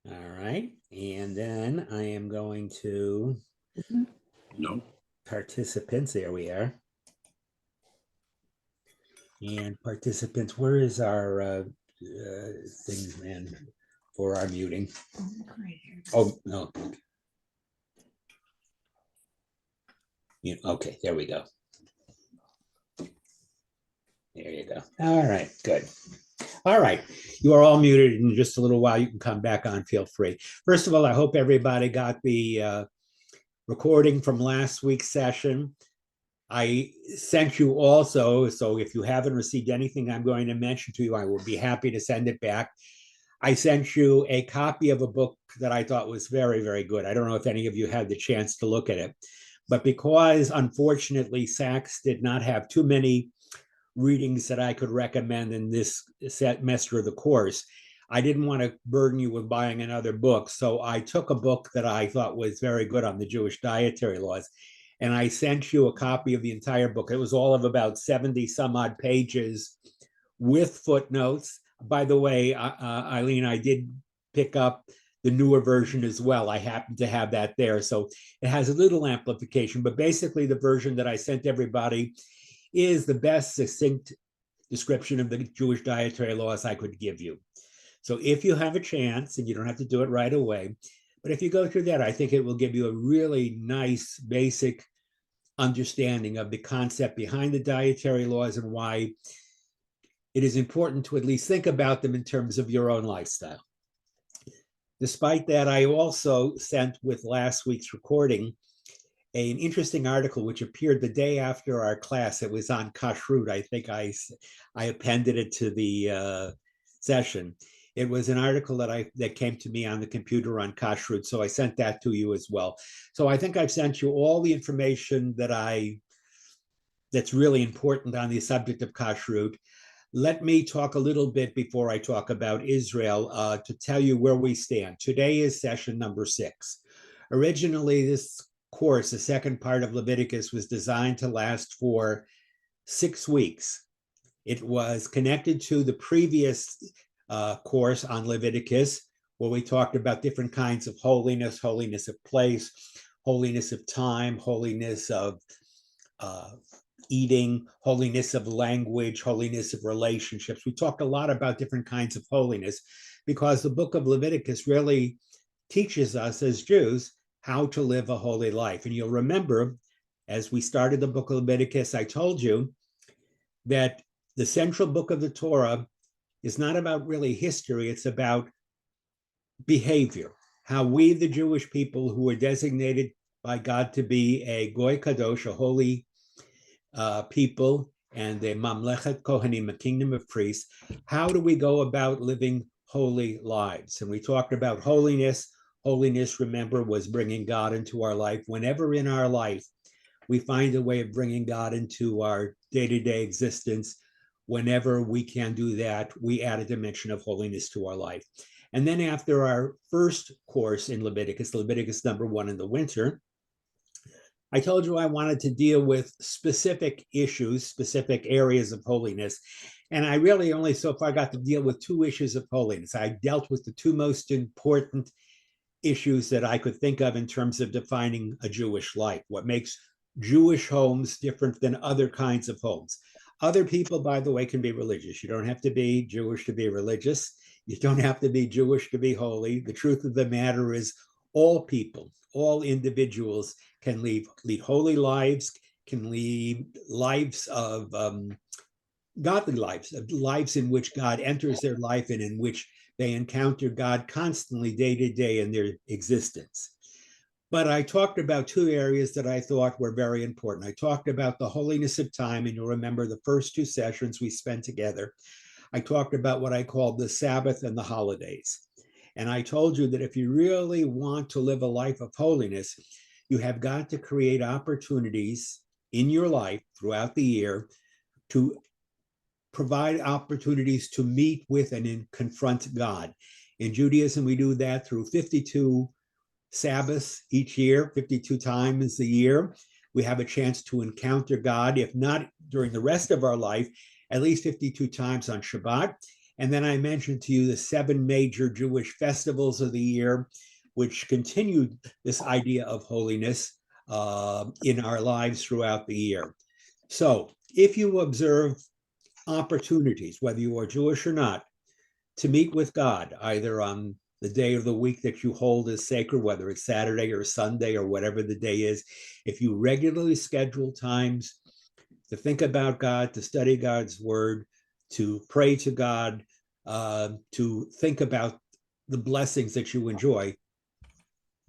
All right. And then I am going to No. participants. There we are. And participants, where is our thing, man, for our muting? Oh, no. Okay, there we go. There you go. All right, good. All right. You are all muted. In just a little while, you can come back on. Feel free. First of all, I hope everybody got the recording from last week's session. I sent you also, so if you haven't received anything I'm going to mention to you, I will be happy to send it back. I sent you a copy of a book that I thought was very, very good. I don't know if any of you had the chance to look at it, but because unfortunately Sachs did not have too many readings that I could recommend in this semester of the course, I didn't want to burden you with buying another book. So I took a book that I thought was very good on the Jewish dietary laws, and I sent you a copy of the entire book. It was all of about 70 some odd pages with footnotes. By the way, Eileen, I did pick up the newer version as well. I happen to have that there. So it has a little amplification, but basically the version that I sent everybody is the best succinct description of the Jewish dietary laws I could give you. So if you have a chance, and you don't have to do it right away, but if you go through that, I think it will give you a really nice basic understanding of the concept behind the dietary laws and why it is important to at least think about them in terms of your own lifestyle. Despite that, I also sent with last week's recording an interesting article which appeared the day after our class. It was on kashrut. I think I appended it to the session. It was an article that came to me on the computer on kashrut, so I sent that to you as well. So I think I've sent you all the information that's really important on the subject of kashrut. Let me talk a little bit before I talk about Israel to tell you where we stand. Today is session number 6. Originally, this course, the second part of Leviticus, was designed to last for 6 weeks. It was connected to the previous course on Leviticus, where we talked about different kinds of holiness, holiness of place, holiness of time, holiness of uh, eating, holiness of language, holiness of relationships. We talked a lot about different kinds of holiness because the book of Leviticus really teaches us as Jews how to live a holy life. And you'll remember, as we started the book of Leviticus, I told you that the central book of the Torah is not about really history, it's about behavior, how we, the Jewish people who are designated by God to be a Goy Kadosh, a holy people, and the Mamlechet Kohanim, a kingdom of priests, how do we go about living holy lives? And we talked about holiness. Holiness, remember, was bringing God into our life. Whenever in our life we find a way of bringing God into our day-to-day existence, whenever we can do that, we add a dimension of holiness to our life. And then after our first course in Leviticus, Leviticus number 1 in the winter, I told you I wanted to deal with specific issues, specific areas of holiness. And I really only so far got to deal with 2 issues of holiness. I dealt with the 2 most important issues that I could think of in terms of defining a Jewish life, what makes Jewish homes different than other kinds of homes. Other people, by the way, can be religious. You don't have to be Jewish to be religious. You don't have to be Jewish to be holy. The truth of the matter is, all people, all individuals can lead holy lives, can lead lives of godly lives, lives in which God enters their life and in which they encounter God constantly day to day in their existence. But I talked about 2 areas that I thought were very important. I talked about the holiness of time, and you'll remember the first 2 sessions we spent together. I talked about what I called the Sabbath and the holidays. And I told you that if you really want to live a life of holiness, you have got to create opportunities in your life throughout the year to provide opportunities to meet with and confront God. In Judaism, we do that through 52 Sabbaths each year, 52 times a year. We have a chance to encounter God, if not during the rest of our life, at least 52 times on Shabbat. And then I mentioned to you the 7 major Jewish festivals of the year, which continued this idea of holiness in our lives throughout the year. So if you observe opportunities, whether you are Jewish or not, to meet with God, either on the day of the week that you hold as sacred, whether it's Saturday or Sunday or whatever the day is, if you regularly schedule times to think about God, to study God's word, to pray to God, to think about the blessings that you enjoy,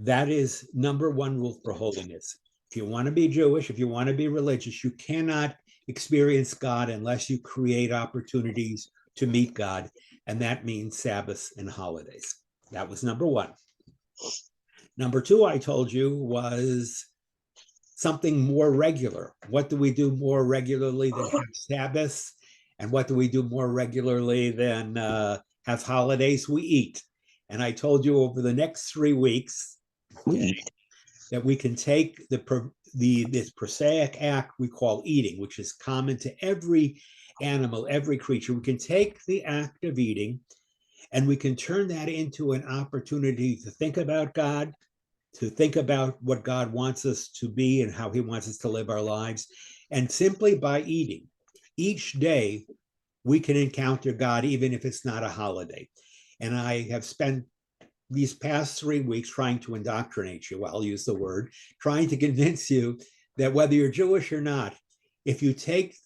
that is number one rule for holiness. If you want to be Jewish, if you want to be religious, you cannot experience God unless you create opportunities to meet God. And that means Sabbaths and holidays. That was number one. Number two, I told you, was something more regular. What do we do more regularly than have Sabbaths? And what do we do more regularly than have holidays? We eat. And I told you over the next 3 weeks, okay, that we can take this prosaic act we call eating, which is common to every animal, every creature. We can take the act of eating and we can turn that into an opportunity to think about God, to think about what God wants us to be and how he wants us to live our lives. And simply by eating, each day we can encounter God, even if it's not a holiday. And I have spent these past 3 weeks trying to indoctrinate you, I'll use the word, trying to convince you that whether you're Jewish or not, if you take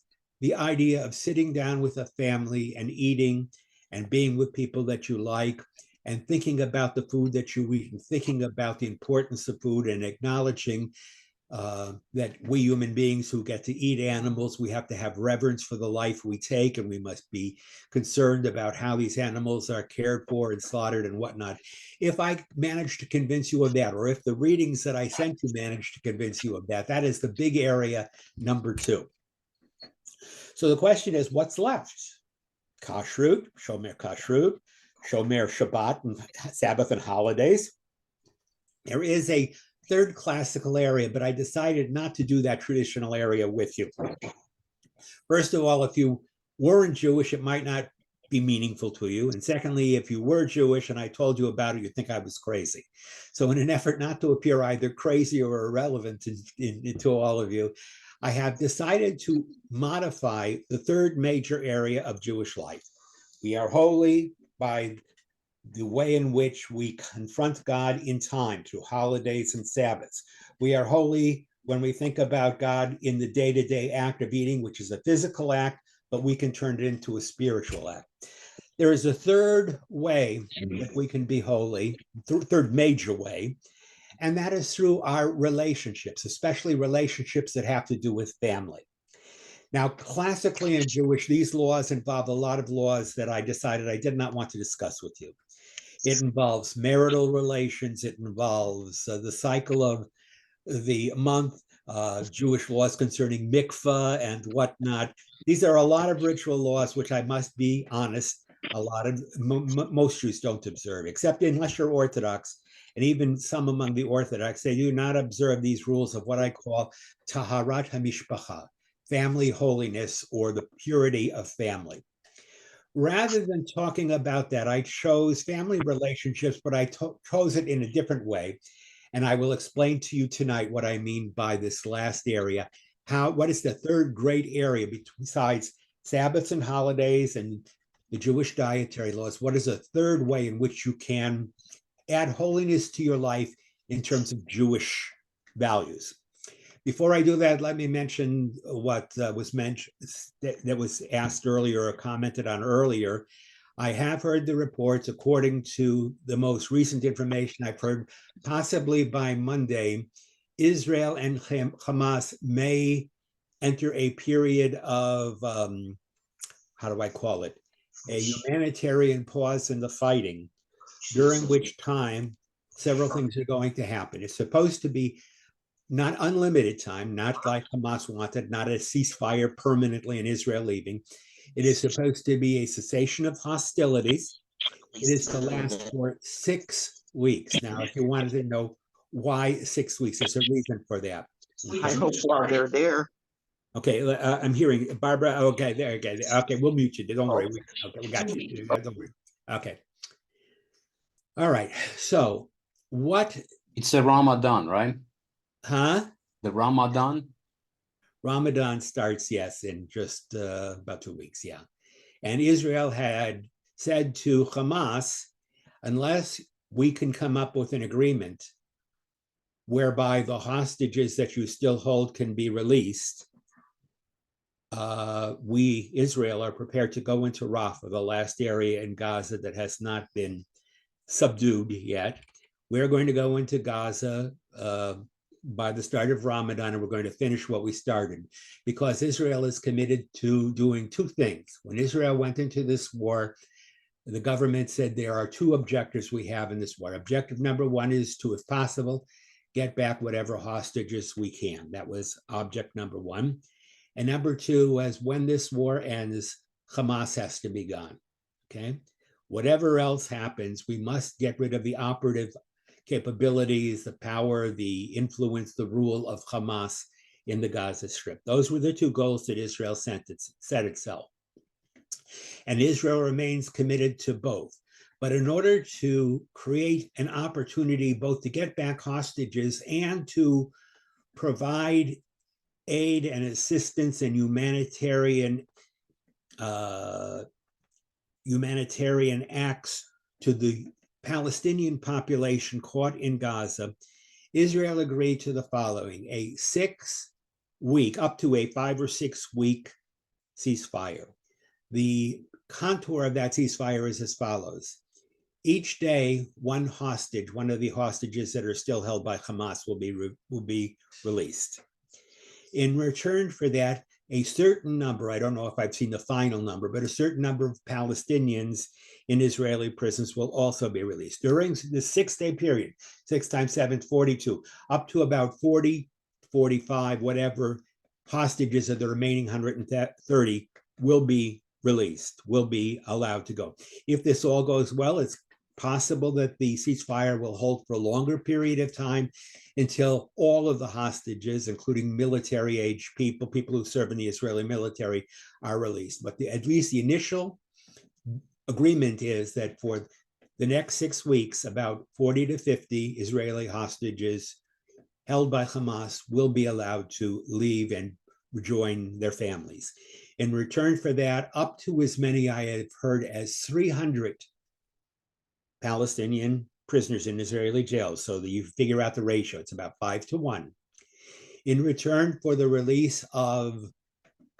the idea of sitting down with a family and eating and being with people that you like and thinking about the food that you eat and thinking about the importance of food and acknowledging that we human beings who get to eat animals, we have to have reverence for the life we take, and we must be concerned about how these animals are cared for and slaughtered and whatnot. If I manage to convince you of that, or if the readings that I sent you manage to convince you of that, that is the big area number 2. So the question is, what's left? Kashrut, Shomer Kashrut, Shomer Shabbat, and Sabbath and holidays. There is a third classical area, but I decided not to do that traditional area with you. First of all, if you weren't Jewish, it might not be meaningful to you. And secondly, if you were Jewish and I told you about it, you'd think I was crazy. So in an effort not to appear either crazy or irrelevant to all of you, I have decided to modify the third major area of Jewish life. We are holy by the way in which we confront God in time through holidays and Sabbaths. We are holy when we think about God in the day-to-day act of eating, which is a physical act, but we can turn it into a spiritual act. There is a third way that we can be holy, third major way, and that is through our relationships, especially relationships that have to do with family. Now, classically in Jewish, these laws involve a lot of laws that I decided I did not want to discuss with you. It involves marital relations. It involves the cycle of the month, Jewish laws concerning mikvah and whatnot. These are a lot of ritual laws, which I must be honest, a lot of most Jews don't observe, except unless you're Orthodox. And even some among the Orthodox, they do not observe these rules of what I call taharat hamishpacha, family holiness, or the purity of family. Rather than talking about that, I chose family relationships, but I chose it in a different way. And I will explain to you tonight what I mean by this last area. What is the third great area besides Sabbaths and holidays and the Jewish dietary laws? What is a third way in which you can add holiness to your life in terms of Jewish values? Before I do that, let me mention what was mentioned that was asked earlier or commented on earlier. I have heard the reports, according to the most recent information I've heard, possibly by Monday, Israel and Hamas may enter a period of, how do I call it, a humanitarian pause in the fighting, during which time several things are going to happen. It's supposed to be not unlimited time, not like Hamas wanted, not a ceasefire permanently and Israel leaving. It is supposed to be a cessation of hostilities. It is to last for 6 weeks. Now, if you wanted to know why 6 weeks, there's a reason for that. I hope while they're there. Okay, I'm hearing Barbara. Okay, there. Okay, we'll mute you. Don't worry. Okay, we got you. Don't worry. Okay. All right. So, what? It's the Ramadan, right? Huh? The Ramadan. Ramadan starts, yes, in just about 2 weeks. Yeah, and Israel had said to Hamas, unless we can come up with an agreement whereby the hostages that you still hold can be released, we, Israel, are prepared to go into Rafah, the last area in Gaza that has not been subdued yet. We're going to go into Gaza by the start of Ramadan, and we're going to finish what we started, because Israel is committed to doing two things. When Israel went into this war, the government said there are two objectives we have in this war. Objective number one is to, if possible, get back whatever hostages we can. That was object number one. And number two was, when this war ends, Hamas has to be gone. Okay. Whatever else happens, we must get rid of the operative capabilities, the power, the influence, the rule of Hamas in the Gaza Strip. Those were the two goals that Israel set itself. And Israel remains committed to both. But in order to create an opportunity both to get back hostages and to provide aid and assistance and humanitarian acts to the Palestinian population caught in Gaza, Israel agreed to the following: a 6 week, up to a 5 or 6 week ceasefire. The contour of that ceasefire is as follows. Each day, one hostage, one of the hostages that are still held by Hamas, will be released. In return for that, a certain number, I don't know if I've seen the final number, but a certain number of Palestinians in Israeli prisons will also be released. During the 6 day period, 6 times 7, 42, up to about 40, 45, whatever hostages of the remaining 130 will be released, will be allowed to go. If this all goes well, it's possible that the ceasefire will hold for a longer period of time, until all of the hostages, including military age people who serve in the Israeli military, are released. But at least the initial agreement is that for the next 6 weeks, about 40 to 50 Israeli hostages held by Hamas will be allowed to leave and rejoin their families. In return for that, up to as many, I have heard, as 300 Palestinian prisoners in Israeli jails. So that you figure out the ratio, it's about 5 to 1. In return for the release of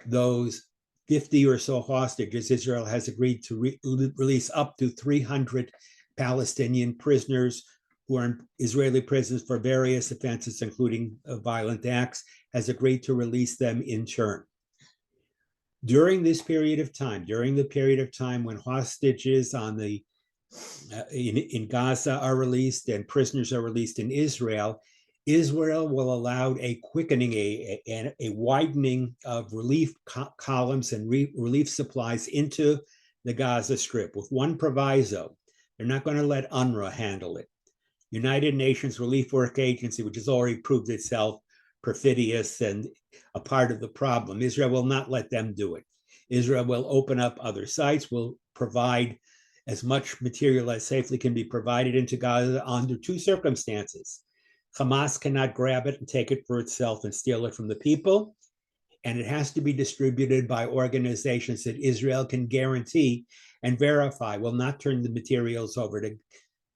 those 50 or so hostages, Israel has agreed to release up to 300 Palestinian prisoners who are in Israeli prisons for various offenses, including violent acts, has agreed to release them in turn. During this period of time, during the period of time when hostages in Gaza are released and prisoners are released in Israel, Israel will allow a quickening, a widening of relief columns and relief supplies into the Gaza Strip, with one proviso: they're not going to let UNRWA handle it. United Nations Relief Work Agency, which has already proved itself perfidious and a part of the problem, Israel will not let them do it. Israel will open up other sites, will provide as much material as safely can be provided into Gaza under two circumstances. Hamas cannot grab it and take it for itself and steal it from the people, and it has to be distributed by organizations that Israel can guarantee and verify will not turn the materials over to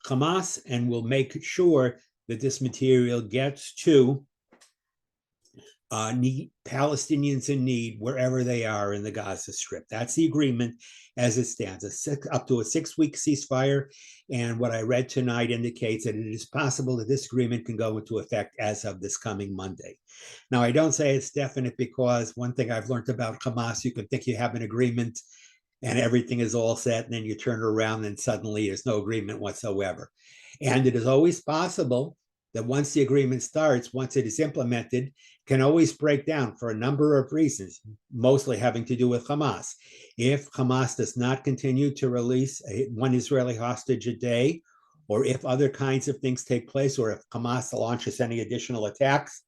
Hamas and will make sure that this material gets to Palestinians in need wherever they are in the Gaza Strip. That's the agreement as it stands, up to a 6-week ceasefire. And what I read tonight indicates that it is possible that this agreement can go into effect as of this coming Monday. Now, I don't say it's definite, because one thing I've learned about Hamas, you can think you have an agreement and everything is all set, and then you turn around and suddenly there's no agreement whatsoever. And it is always possible that once the agreement starts, once it is implemented, can always break down for a number of reasons, mostly having to do with Hamas. If Hamas does not continue to release one Israeli hostage a day, or if other kinds of things take place, or if Hamas launches any additional attacks,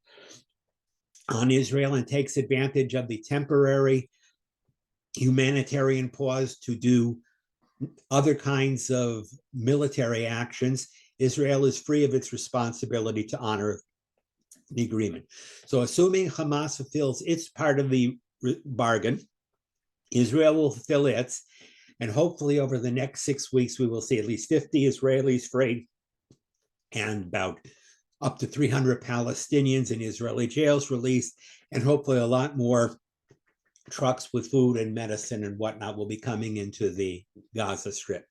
on Israel and takes advantage of the temporary humanitarian pause to do other kinds of military actions, Israel is free of its responsibility to honor the agreement. So assuming Hamas fulfills its part of the bargain, Israel will fulfill its, and hopefully over the next 6 weeks, we will see at least 50 Israelis freed and about up to 300 Palestinians in Israeli jails released, and hopefully a lot more trucks with food and medicine and whatnot will be coming into the Gaza Strip.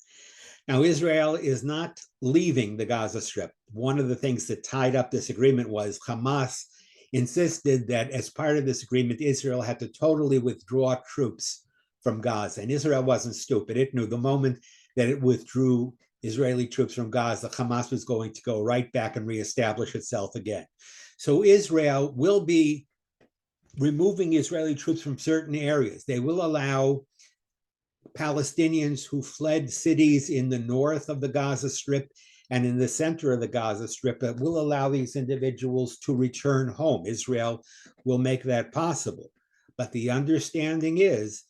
Now, Israel is not leaving the Gaza Strip. One of the things that tied up this agreement was Hamas insisted that as part of this agreement, Israel had to totally withdraw troops from Gaza. And Israel wasn't stupid. It knew the moment that it withdrew Israeli troops from Gaza, Hamas was going to go right back and reestablish itself again. So Israel will be removing Israeli troops from certain areas. They will allow Palestinians who fled cities in the north of the Gaza Strip and in the center of the Gaza Strip, that will allow these individuals to return home. Israel will make that possible. But the understanding is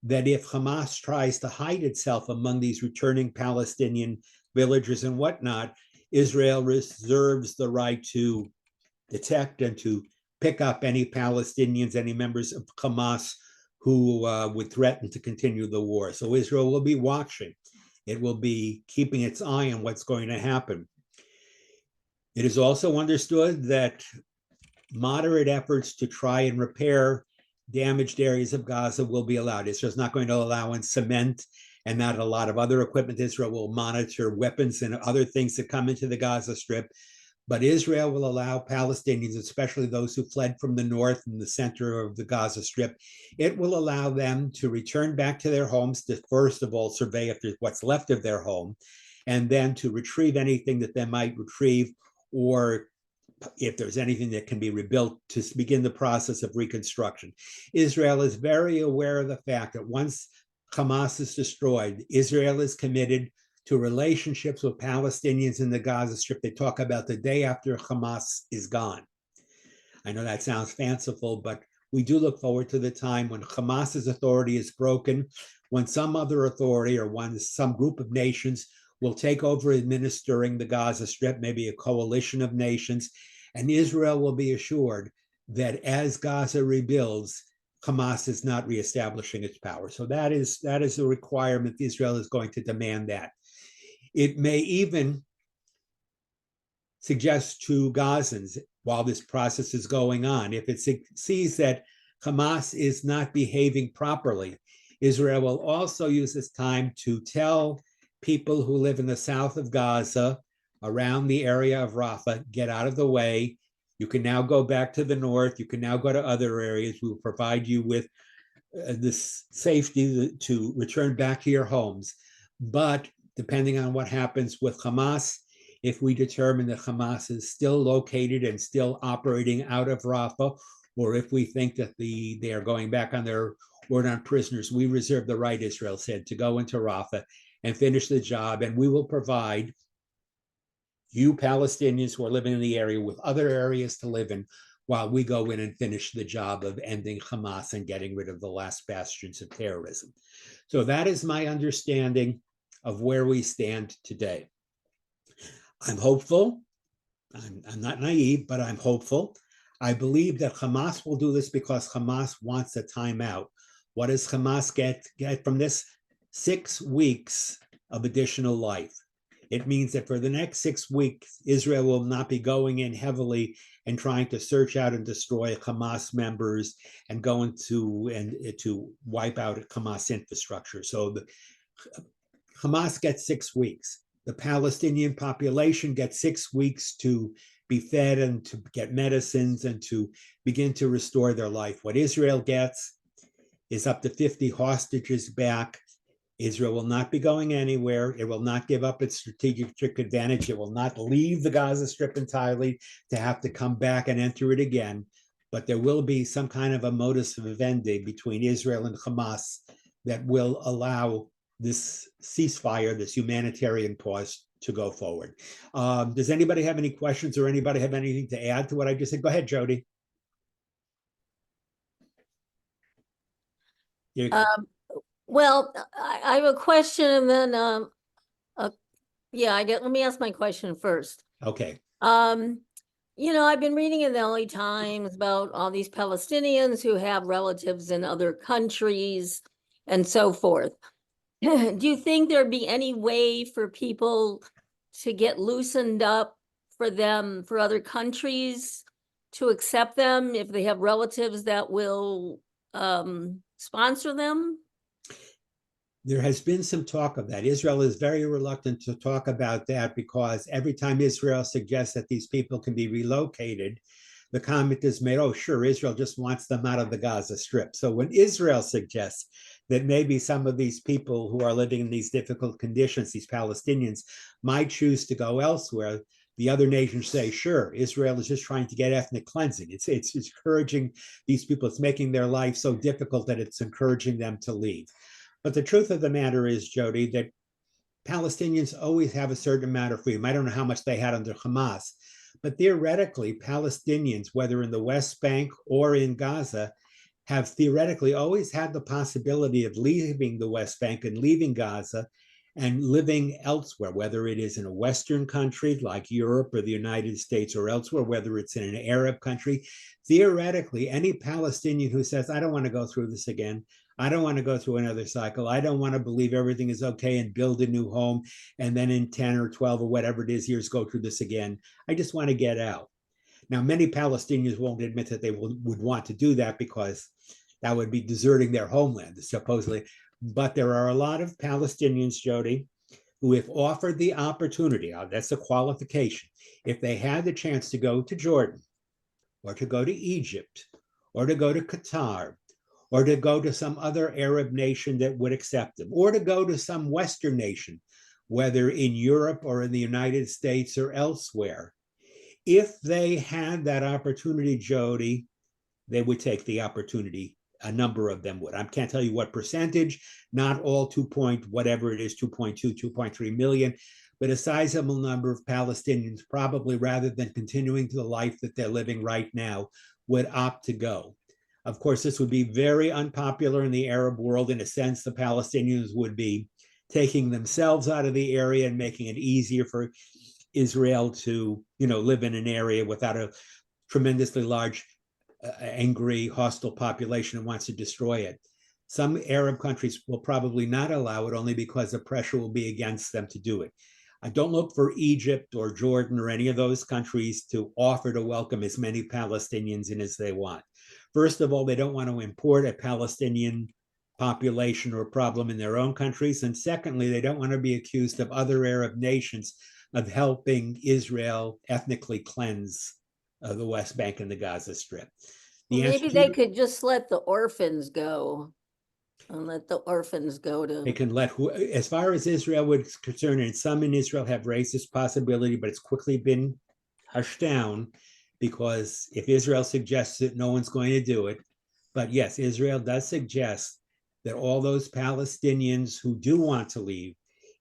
that if Hamas tries to hide itself among these returning Palestinian villagers and whatnot, Israel reserves the right to detect and to pick up any Palestinians, any members of Hamas who would threaten to continue the war. So Israel will be watching. It will be keeping its eye on what's going to happen. It is also understood that moderate efforts to try and repair damaged areas of Gaza will be allowed. Israel's not going to allow in cement and not a lot of other equipment. Israel will monitor weapons and other things that come into the Gaza Strip. But Israel will allow Palestinians, especially those who fled from the north and the center of the Gaza Strip, it will allow them to return back to their homes to, first of all, survey if there's what's left of their home, and then to retrieve anything that they might retrieve, or if there's anything that can be rebuilt, to begin the process of reconstruction. Israel is very aware of the fact that once Hamas is destroyed, Israel is committed to relationships with Palestinians in the Gaza Strip. They talk about the day after Hamas is gone. I know that sounds fanciful, but we do look forward to the time when Hamas's authority is broken, when some other authority or when some group of nations will take over administering the Gaza Strip, maybe a coalition of nations, and Israel will be assured that as Gaza rebuilds, Hamas is not reestablishing its power. So that is a requirement. Israel is going to demand that. It may even suggest to Gazans, while this process is going on, if it sees that Hamas is not behaving properly, Israel will also use this time to tell people who live in the south of Gaza, around the area of Rafah, get out of the way. You can now go back to the north. You can now go to other areas. We will provide you with this safety to return back to your homes. But depending on what happens with Hamas, if we determine that Hamas is still located and still operating out of Rafah, or if we think that they are going back on their word on prisoners, we reserve the right, Israel said, to go into Rafah and finish the job. And we will provide you Palestinians who are living in the area with other areas to live in while we go in and finish the job of ending Hamas and getting rid of the last bastions of terrorism. So that is my understanding of where we stand today. I'm hopeful. I'm not naive, but I'm hopeful. I believe that Hamas will do this because Hamas wants a timeout. What does Hamas get from this? 6 weeks of additional life. It means that for the next 6 weeks, Israel will not be going in heavily and trying to search out and destroy Hamas members and going to wipe out Hamas infrastructure. So Hamas gets 6 weeks. The Palestinian population gets 6 weeks to be fed and to get medicines and to begin to restore their life. What Israel gets is up to 50 hostages back. Israel will not be going anywhere. It will not give up its strategic advantage. It will not leave the Gaza Strip entirely to have to come back and enter it again. But there will be some kind of a modus vivendi between Israel and Hamas that will allow this ceasefire, this humanitarian pause, to go forward. Does anybody have any questions or anybody have anything to add to what I just said? Go ahead, Jody. There you go. Well, I have a question and then, yeah, let me ask my question first. Okay. I've been reading in the LA Times about all these Palestinians who have relatives in other countries and so forth. Do you think there'd be any way for people to get loosened up for them, for other countries to accept them if they have relatives that will sponsor them? There has been some talk of that. Israel is very reluctant to talk about that because every time Israel suggests that these people can be relocated, the comment is made, oh, sure, Israel just wants them out of the Gaza Strip. So when Israel suggests that maybe some of these people who are living in these difficult conditions, these Palestinians, might choose to go elsewhere, the other nations say, sure, Israel is just trying to get ethnic cleansing. It's encouraging these people. It's making their life so difficult that it's encouraging them to leave. But the truth of the matter is, Jody, that Palestinians always have a certain amount of freedom. I don't know how much they had under Hamas, but theoretically, Palestinians, whether in the West Bank or in Gaza, have theoretically always had the possibility of leaving the West Bank and leaving Gaza and living elsewhere, whether it is in a Western country like Europe or the United States or elsewhere, whether it's in an Arab country. Theoretically, any Palestinian who says, I don't want to go through this again, I don't want to go through another cycle. I don't want to believe everything is okay and build a new home and then in 10 or 12 or whatever it is years go through this again. I just want to get out. Now, many Palestinians won't admit that they would want to do that because that would be deserting their homeland, supposedly. But there are a lot of Palestinians, Jody, who, if offered the opportunity, that's a qualification, if they had the chance to go to Jordan or to go to Egypt or to go to Qatar or to go to some other Arab nation that would accept them, or to go to some Western nation, whether in Europe or in the United States or elsewhere. If they had that opportunity, Jody, they would take the opportunity. A number of them would. I can't tell you what percentage, not all 2 point, whatever it is, 2.2, 2.3 million, but a sizable number of Palestinians probably, rather than continuing to the life that they're living right now, would opt to go. Of course, this would be very unpopular in the Arab world. In a sense, the Palestinians would be taking themselves out of the area and making it easier for Israel to, live in an area without a tremendously large, angry, hostile population that wants to destroy it. Some Arab countries will probably not allow it only because the pressure will be against them to do it. I don't look for Egypt or Jordan or any of those countries to offer to welcome as many Palestinians in as they want. First of all, they don't want to import a Palestinian population or problem in their own countries. And secondly, they don't want to be accused of other Arab nations of helping Israel ethnically cleanse the West Bank and the Gaza Strip. Well, maybe they could just let the orphans go and let the orphans go to. They can let, as far as Israel was concerned, and some in Israel have raised this possibility, but it's quickly been hushed down because if Israel suggests it, no one's going to do it. But yes, Israel does suggest that all those Palestinians who do want to leave,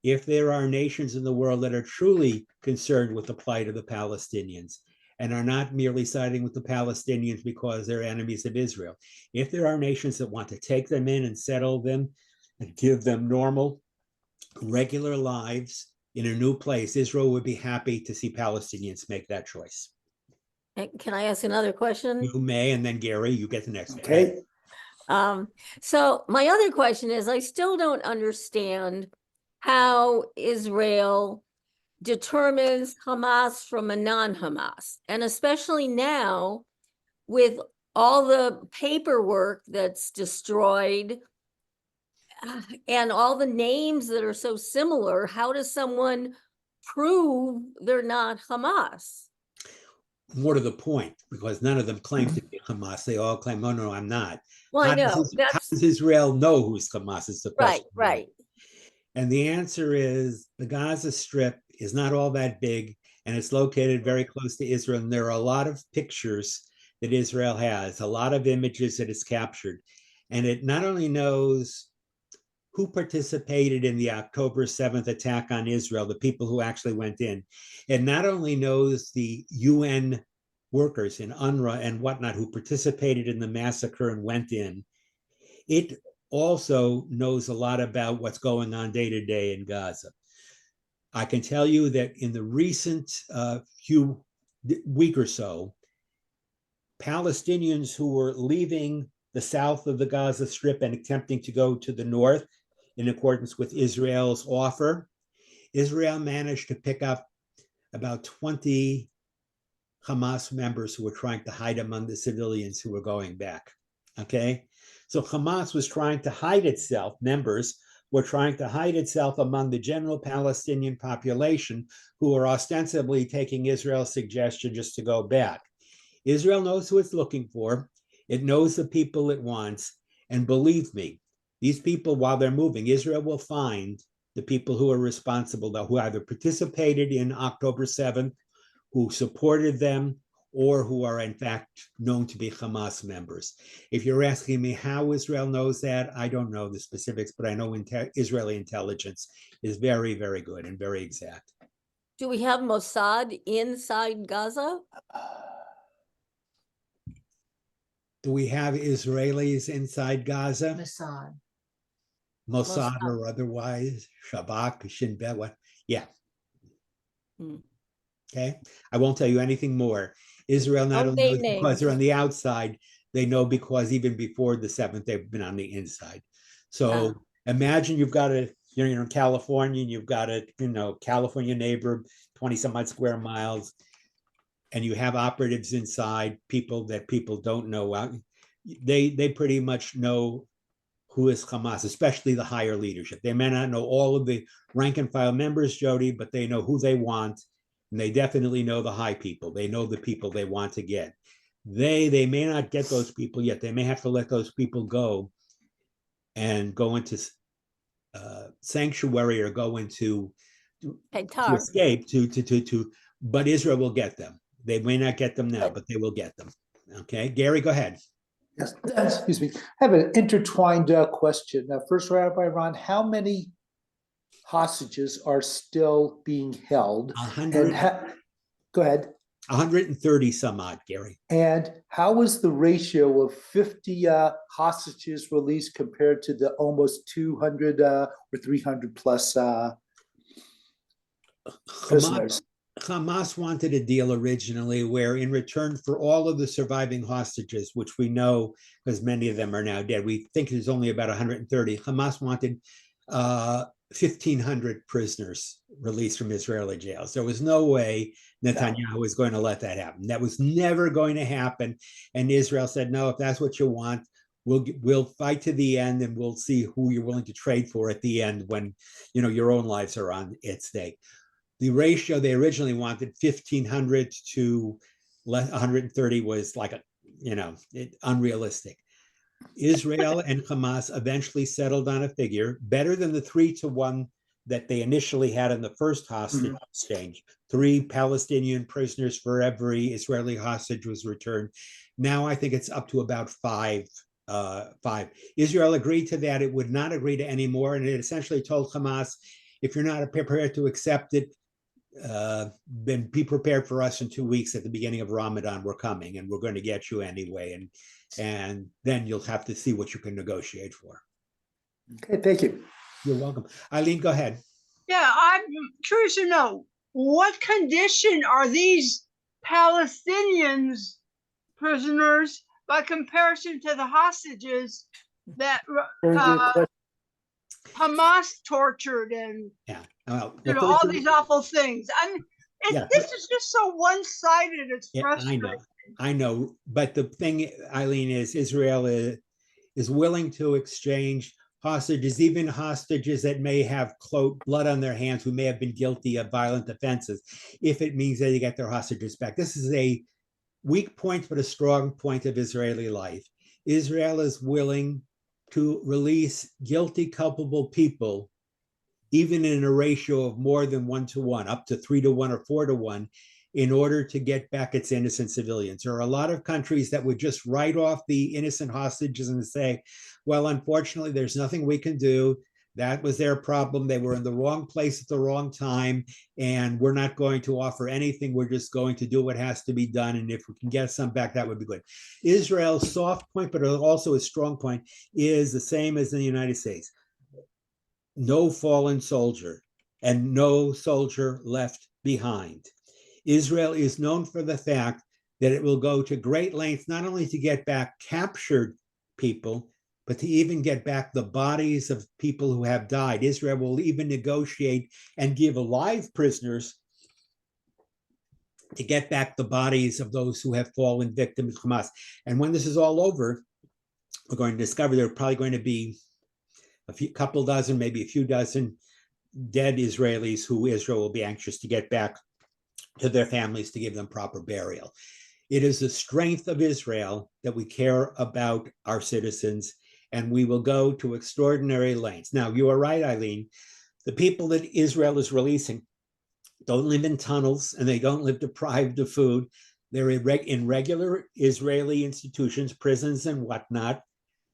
if there are nations in the world that are truly concerned with the plight of the Palestinians and are not merely siding with the Palestinians because they're enemies of Israel, if there are nations that want to take them in and settle them and give them normal, regular lives in a new place, Israel would be happy to see Palestinians make that choice. Can I ask another question? You may, and then Gary, you get the next one. Okay. So my other question is, I still don't understand how Israel determines Hamas from a non-Hamas, and especially now with all the paperwork that's destroyed and all the names that are so similar, how does someone prove they're not Hamas? More to the point, because none of them claim to be Hamas. They all claim, oh, no, I'm not. Well, I know. How does Israel know who's Hamas is the question. Right. And the answer is the Gaza Strip is not all that big, and it's located very close to Israel. And there are a lot of pictures that Israel has, a lot of images that it's captured. And it not only knows who participated in the October 7th attack on Israel, the people who actually went in. It not only knows the UN workers in UNRWA and whatnot who participated in the massacre and went in, it also knows a lot about what's going on day to day in Gaza. I can tell you that in the recent few week or so, Palestinians who were leaving the south of the Gaza Strip and attempting to go to the north in accordance with Israel's offer, Israel managed to pick up about 20 Hamas members who were trying to hide among the civilians who were going back. Okay. So Hamas was trying to hide itself, members were trying to hide itself among the general Palestinian population who were ostensibly taking Israel's suggestion just to go back. Israel knows who it's looking for. It knows the people it wants. And believe me, these people, while they're moving, Israel will find the people who are responsible, who either participated in October 7th, who supported them, or who are in fact known to be Hamas members. If you're asking me how Israel knows that, I don't know the specifics, but I know Israeli intelligence is very, very good and very exact. Do we have Mossad inside Gaza? Do we have Israelis inside Gaza? Mossad or otherwise, Shabak, Shin Bet, what? Yeah. Okay. I won't tell you anything more. Israel not only knows because they're on the outside, they know because even before the 7th, they've been on the inside. So imagine you've got you're in California and you've got a, California neighbor, 20 some odd square miles, and you have operatives inside, people that people don't know. They pretty much know who is Hamas, especially the higher leadership. They may not know all of the rank and file members, Jody, but they know who they want. And they definitely know the high people. They know the people they want to get. They may not get those people yet. They may have to let those people go and go into sanctuary or go into to escape but Israel will get them. They may not get them now, but they will get them. Okay, Gary, go ahead. Yes, excuse me. I have an intertwined question. First, Rabbi Ron, how many hostages are still being held? 100. Go ahead. 130 some odd, Gary. And how is the ratio of 50 hostages released compared to the almost 200 or 300 plus prisoners? Hamas wanted a deal originally where, in return for all of the surviving hostages, which we know because many of them are now dead, we think there's only about 130. Hamas wanted 1,500 prisoners released from Israeli jails. There was no way Netanyahu was going to let that happen. That was never going to happen. And Israel said, no, if that's what you want, we'll fight to the end, and we'll see who you're willing to trade for at the end when your own lives are on at stake. The ratio they originally wanted, 1,500 to 130, was like unrealistic. Israel and Hamas eventually settled on a figure better than the 3-to-1 that they initially had in the first hostage exchange. 3 Palestinian prisoners for every Israeli hostage was returned. Now I think it's up to about 5. Israel agreed to that. It would not agree to any more, and it essentially told Hamas, if you're not prepared to accept it, then be prepared for us in 2 weeks at the beginning of Ramadan. We're coming and we're going to get you anyway. And then you'll have to see what you can negotiate for. Okay, thank you. You're welcome. Eileen, go ahead. Yeah, I'm curious to know, what condition are these Palestinians prisoners by comparison to the hostages that Hamas tortured and all these awful things? This is just so one-sided. It's frustrating. I know. But the thing, Eileen, is Israel is willing to exchange hostages, even hostages that may have blood on their hands, who may have been guilty of violent offenses, if it means that they get their hostages back. This is a weak point, but a strong point of Israeli life. Israel is willing to release guilty, culpable people, even in a ratio of more than 1-to-1, up to 3-to-1 or 4-to-1, in order to get back its innocent civilians. There are a lot of countries that would just write off the innocent hostages and say, well, unfortunately, there's nothing we can do. That was their problem. They were in the wrong place at the wrong time, and we're not going to offer anything. We're just going to do what has to be done. And if we can get some back, that would be good. Israel's soft point, but also a strong point, is the same as in the United States. No fallen soldier and no soldier left behind. Israel is known for the fact that it will go to great lengths, not only to get back captured people, but to even get back the bodies of people who have died. Israel will even negotiate and give alive prisoners to get back the bodies of those who have fallen victims to Hamas. And when this is all over, we're going to discover there are probably going to be couple dozen, maybe a few dozen dead Israelis who Israel will be anxious to get back to their families to give them proper burial. It is the strength of Israel that we care about our citizens, and we will go to extraordinary lengths. Now, you are right, Eileen. The people that Israel is releasing don't live in tunnels, and they don't live deprived of food. They're in regular Israeli institutions, prisons and whatnot.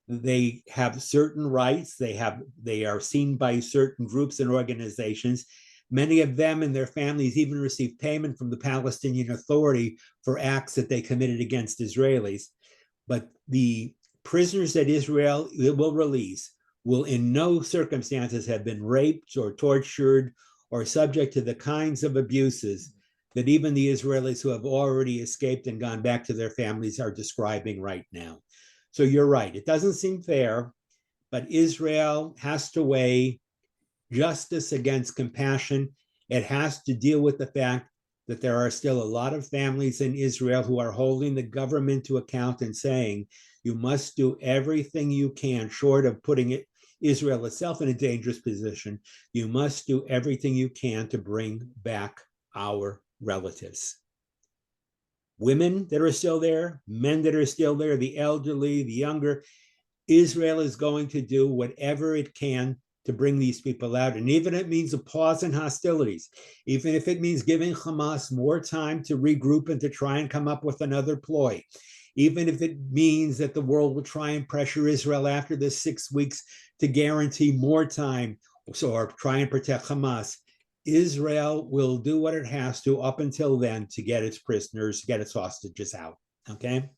They have certain rights. They are seen by certain groups and organizations. Many of them and their families even receive payment from the Palestinian Authority for acts that they committed against Israelis. But the prisoners that Israel will release will in no circumstances have been raped or tortured or subject to the kinds of abuses that even the Israelis who have already escaped and gone back to their families are describing right now. So you're right. It doesn't seem fair, but Israel has to weigh justice against compassion. It has to deal with the fact that there are still a lot of families in Israel who are holding the government to account and saying, you must do everything you can, short of putting Israel itself in a dangerous position. You must do everything you can to bring back our relatives. Women that are still there, men that are still there, the elderly, the younger, Israel is going to do whatever it can to bring these people out. And even if it means a pause in hostilities, even if it means giving Hamas more time to regroup and to try and come up with another ploy, even if it means that the world will try and pressure Israel after this 6 weeks to guarantee more time, or try and protect Hamas, Israel will do what it has to up until then to get its prisoners, get its hostages out. Okay?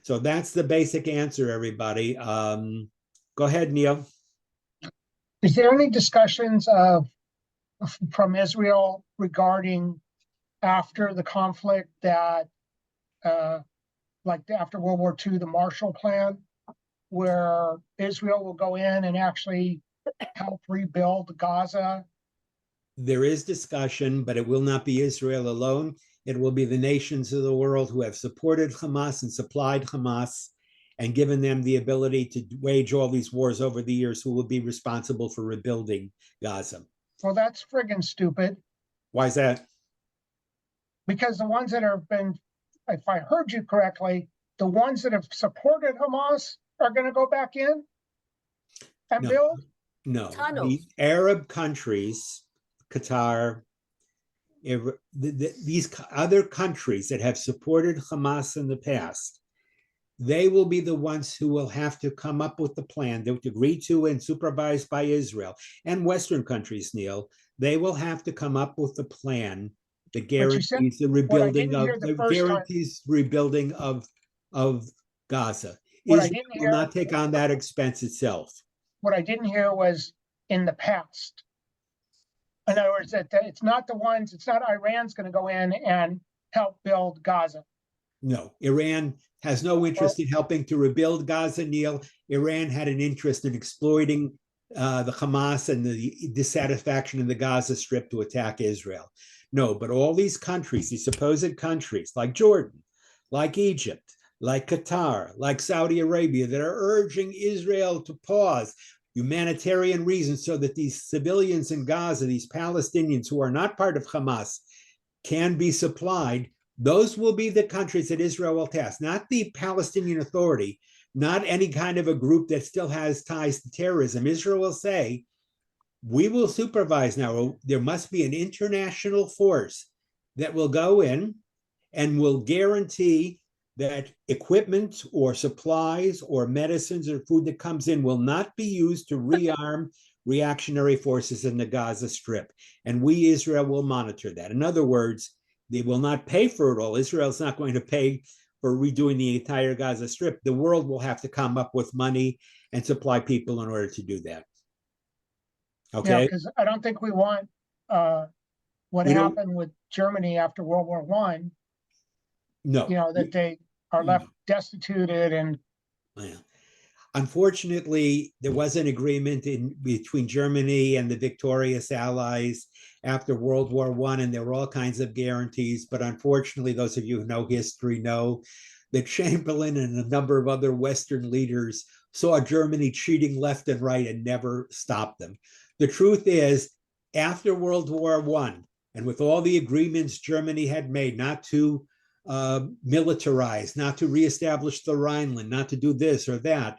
So that's the basic answer, everybody. Go ahead, Neil. Is there any discussions from Israel regarding after the conflict that, like after World War II, the Marshall Plan, where Israel will go in and actually help rebuild Gaza? There is discussion, but it will not be Israel alone. It will be the nations of the world who have supported Hamas and supplied Hamas and given them the ability to wage all these wars over the years, who will be responsible for rebuilding Gaza. Well, that's friggin' stupid. Why is that? Because the ones that have been, if I heard you correctly, the ones that have supported Hamas are going to go back in and No. build? No, Tunnels. the Arab countries, Qatar, these other countries that have supported Hamas in the past, they will be the ones who will have to come up with the plan that agreed to and supervised by Israel and Western countries, Neil. They will have to come up with a plan that guarantees the rebuilding of Gaza. Israel will not take on that expense itself. What I didn't hear was in the past. In other words, that it's not Iran's going to go in and help build Gaza. No, Iran has no interest in helping to rebuild Gaza, Neil. Iran had an interest in exploiting the Hamas and the dissatisfaction in the Gaza Strip to attack Israel. No, but all these countries, these supposed countries like Jordan, like Egypt, like Qatar, like Saudi Arabia, that are urging Israel to pause humanitarian reasons so that these civilians in Gaza, these Palestinians who are not part of Hamas, can be supplied. Those will be the countries that Israel will task, not the Palestinian Authority, not any kind of a group that still has ties to terrorism. Israel will say, we will supervise now. There must be an international force that will go in and will guarantee that equipment or supplies or medicines or food that comes in will not be used to rearm, reactionary forces in the Gaza Strip. And we, Israel, will monitor that. In other words, they will not pay for it all. Israel's not going to pay for redoing the entire Gaza Strip. The world will have to come up with money and supply people in order to do that. Yeah, Okay? because I don't think we want what We don't- happened with Germany after World War One, No. you know, that they are left destituted and Yeah. Unfortunately, there was an agreement between Germany and the victorious Allies after World War I, and there were all kinds of guarantees. But unfortunately, those of you who know history know that Chamberlain and a number of other Western leaders saw Germany cheating left and right and never stopped them. The truth is, after World War I, and with all the agreements Germany had made not to militarize, not to reestablish the Rhineland, not to do this or that,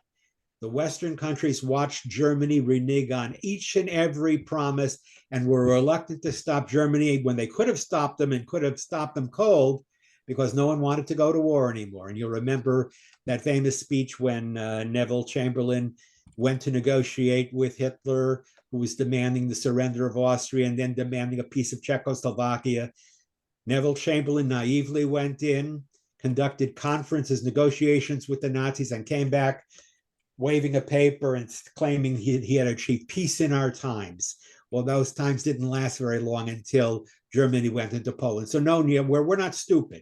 the Western countries watched Germany renege on each and every promise and were reluctant to stop Germany when they could have stopped them and could have stopped them cold because no one wanted to go to war anymore. And you'll remember that famous speech when Neville Chamberlain went to negotiate with Hitler, who was demanding the surrender of Austria and then demanding a piece of Czechoslovakia. Neville Chamberlain naively went in, conducted conferences, negotiations with the Nazis, and came back waving a paper and claiming he had achieved peace in our times. Well, those times didn't last very long until Germany went into Poland. So no, Neil, we're not stupid.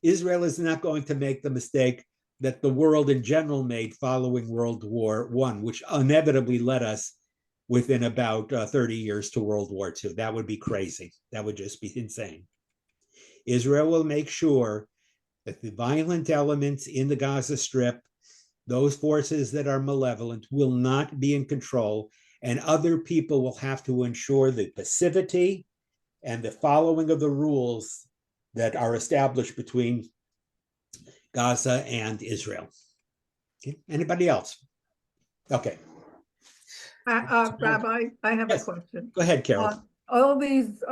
Israel is not going to make the mistake that the world in general made following World War I, which inevitably led us within about 30 years to World War II. That would be crazy. That would just be insane. Israel will make sure that the violent elements in the Gaza Strip, those forces that are malevolent, will not be in control, and other people will have to ensure the passivity and the following of the rules that are established between Gaza and Israel. Okay. Anybody else? Okay. Rabbi, I have a Yes. question. Go ahead, Carol. All these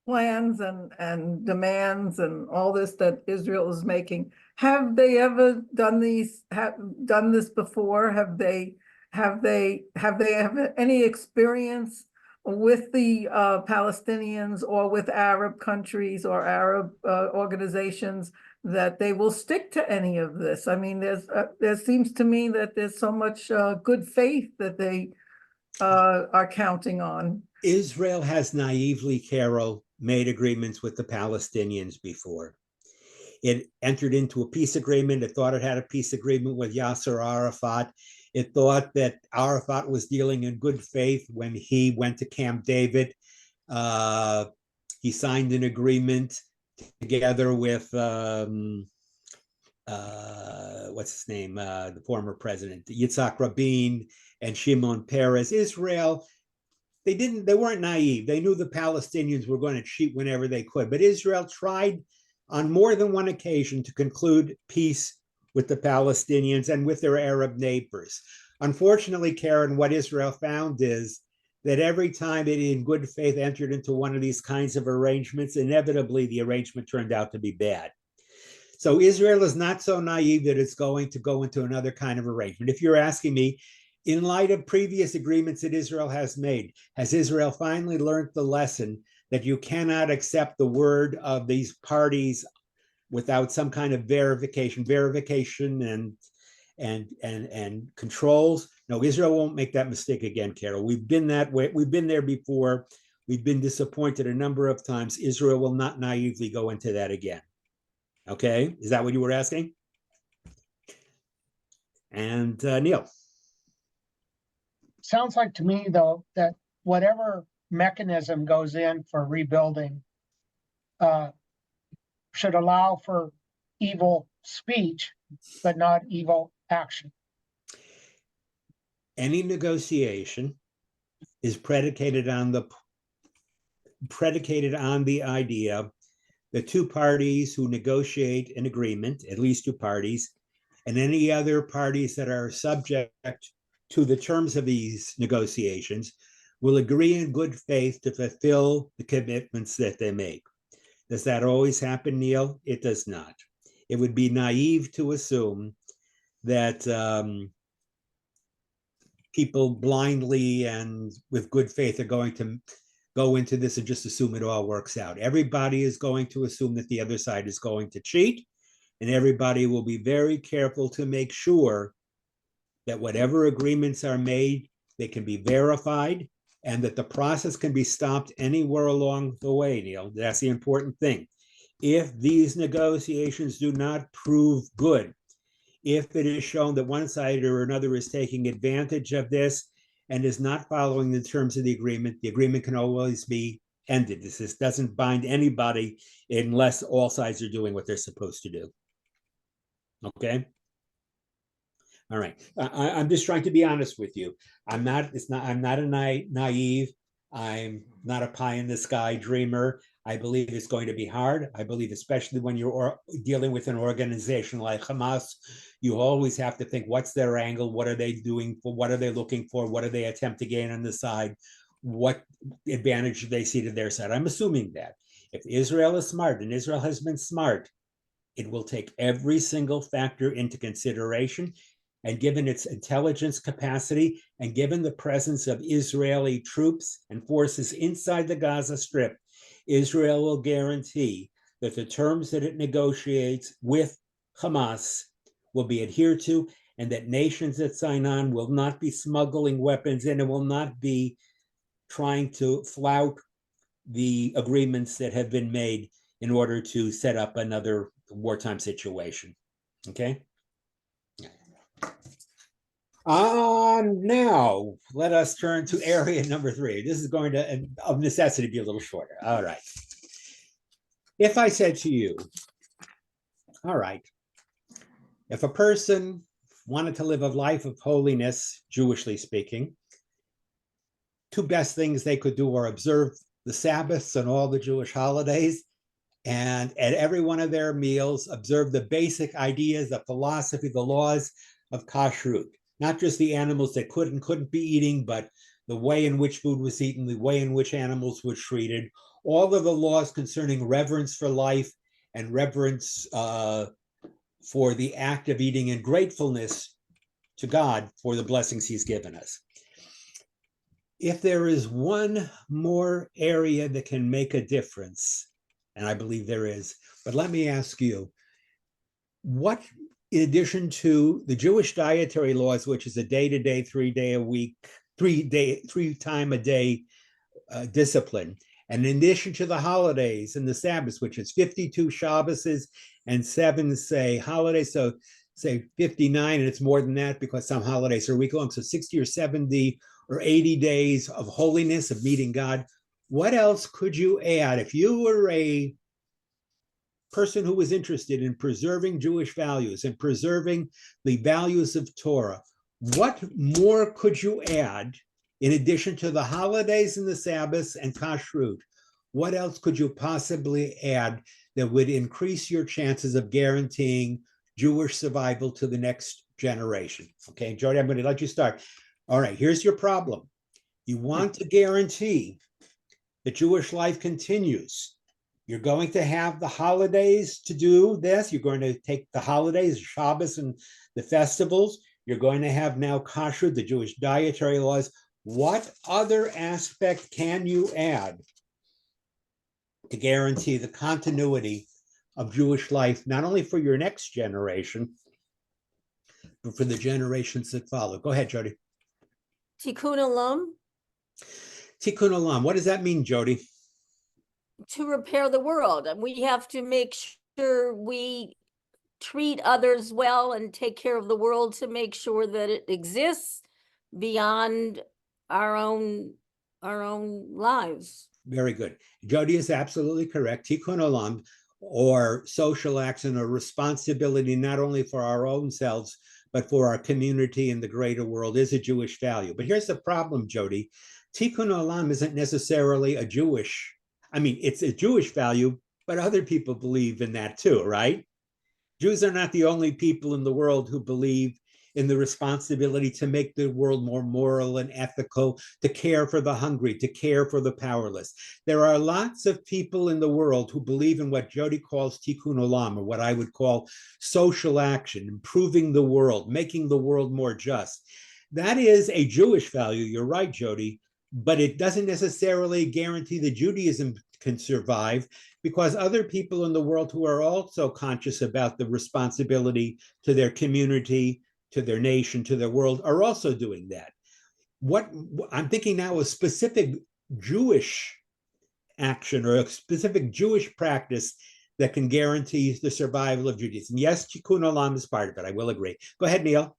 plans and demands and all this that Israel is making, have they ever done done this before? Have they have any experience with the Palestinians or with Arab countries or Arab organizations that they will stick to any of this? I mean, there seems to me that there's so much good faith that they are counting on. Israel has naively, Carol, made agreements with the Palestinians before. It entered into a peace agreement. It thought it had a peace agreement with Yasser Arafat. It thought that Arafat was dealing in good faith when he went to Camp David. He signed an agreement together with what's his name, the former president, Yitzhak Rabin and Shimon Peres. Israel, they weren't naive. They knew the Palestinians were going to cheat whenever they could. But Israel tried on more than one occasion to conclude peace with the Palestinians and with their Arab neighbors. Unfortunately, Karen, what Israel found is that every time it in good faith entered into one of these kinds of arrangements, inevitably the arrangement turned out to be bad. So Israel is not so naive that it's going to go into another kind of arrangement. If you're asking me, in light of previous agreements that Israel has made, has Israel finally learned the lesson that you cannot accept the word of these parties without some kind of verification and controls? No, Israel won't make that mistake again, Carol. We've been that way. We've been there before. We've been disappointed a number of times. Israel will not naively go into that again. Okay, is that what you were asking? And Neil. sounds like to me, though, that whatever mechanism goes in for rebuilding should allow for evil speech, but not evil action. Any negotiation is predicated on the idea that two parties who negotiate an agreement, at least two parties, and any other parties that are subject to the terms of these negotiations will agree in good faith to fulfill the commitments that they make. Does that always happen, Neil? It does not. It would be naive to assume that people blindly and with good faith are going to go into this and just assume it all works out. Everybody is going to assume that the other side is going to cheat, and everybody will be very careful to make sure that whatever agreements are made, they can be verified, and that the process can be stopped anywhere along the way, Neil. That's the important thing. If these negotiations do not prove good, if it is shown that one side or another is taking advantage of this and is not following the terms of the agreement can always be ended. This doesn't bind anybody unless all sides are doing what they're supposed to do. Okay? All right. I'm just trying to be honest with you. I'm not a naive. I'm not a pie in the sky dreamer. I believe it's going to be hard. I believe, especially when you're dealing with an organization like Hamas, you always have to think, what's their angle? What are they doing for? What are they looking for? What do they attempt to gain on the side? What advantage do they see to their side? I'm assuming that if Israel is smart, and Israel has been smart, it will take every single factor into consideration. And given its intelligence capacity, and given the presence of Israeli troops and forces inside the Gaza Strip, Israel will guarantee that the terms that it negotiates with Hamas will be adhered to, and that nations that sign on will not be smuggling weapons in and will not be trying to flout the agreements that have been made in order to set up another wartime situation. Okay? Now, let us turn to area number 3. This is going to, of necessity, be a little shorter. All right. If I said to you, all right, if a person wanted to live a life of holiness, Jewishly speaking, 2 best things they could do are observe the Sabbaths and all the Jewish holidays, and at every one of their meals, observe the basic ideas, the philosophy, the laws of kashrut. Not just the animals that could and couldn't be eating, but the way in which food was eaten, the way in which animals were treated, all of the laws concerning reverence for life and reverence for the act of eating, and gratefulness to God for the blessings he's given us. If there is one more area that can make a difference, and I believe there is, but let me ask you, what, in addition to the Jewish dietary laws, which is a day-to-day, 3-day a week, 3 time a day discipline, and in addition to the holidays and the Sabbaths, which is 52 Shabbos and 7, say, holidays, so say 59, and it's more than that because some holidays are week-long, so 60 or 70 or 80 days of holiness, of meeting God. What else could you add if you were a person who was interested in preserving Jewish values and preserving the values of Torah? What more could you add in addition to the holidays and the Sabbaths and kashrut? What else could you possibly add that would increase your chances of guaranteeing Jewish survival to the next generation? Okay, Jody, I'm going to let you start. All right, here's your problem. You want to guarantee that Jewish life continues. You're going to have the holidays to do this. You're going to take the holidays, Shabbos and the festivals. You're going to have now kashrut, the Jewish dietary laws. What other aspect can you add to guarantee the continuity of Jewish life, not only for your next generation, but for the generations that follow? Go ahead, Jody. Tikkun olam, Tikkun olam. What does that mean, Jody? to repair the world. And we have to make sure we treat others well and take care of the world to make sure that it exists beyond our own lives. Very good. Jody is absolutely correct. Tikkun olam, or social action or responsibility, not only for our own selves, but for our community and the greater world, is a Jewish value. But here's the problem, Jody. Tikkun olam isn't necessarily a Jewish, it's a Jewish value, but other people believe in that too, right? Jews are not the only people in the world who believe in the responsibility to make the world more moral and ethical, to care for the hungry, to care for the powerless. There are lots of people in the world who believe in what Jody calls tikkun olam, or what I would call social action, improving the world, making the world more just. That is a Jewish value. You're right, Jody, but it doesn't necessarily guarantee that Judaism can survive, because other people in the world who are also conscious about the responsibility to their community, to their nation, to their world are also doing that. What I'm thinking now is specific Jewish action or a specific Jewish practice that can guarantee the survival of Judaism. Yes, Tikkun Olam is part of it. I will agree. Go ahead, Neil.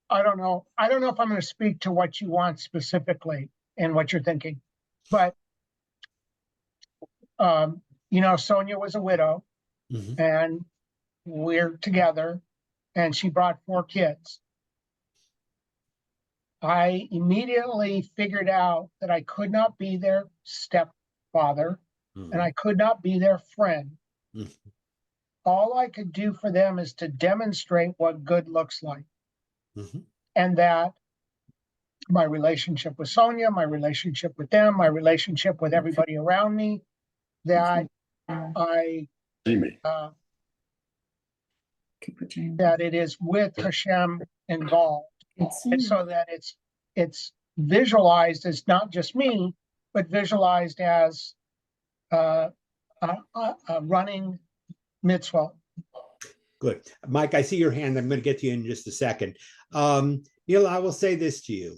I don't know. I don't know if I'm going to speak to what you want specifically and what you're thinking, but Sonia was a widow, and we're together, and she brought 4 kids. I immediately figured out that I could not be their stepfather, and I could not be their friend. All I could do for them is to demonstrate what good looks like. And that my relationship with Sonia, my relationship with them, my relationship with everybody around me, that that it is with Hashem involved. And so that it's visualized as not just me, but visualized as a running mitzvah. Good. Mike, I see your hand. I'm going to get to you in just a second. Neil, I will say this to you.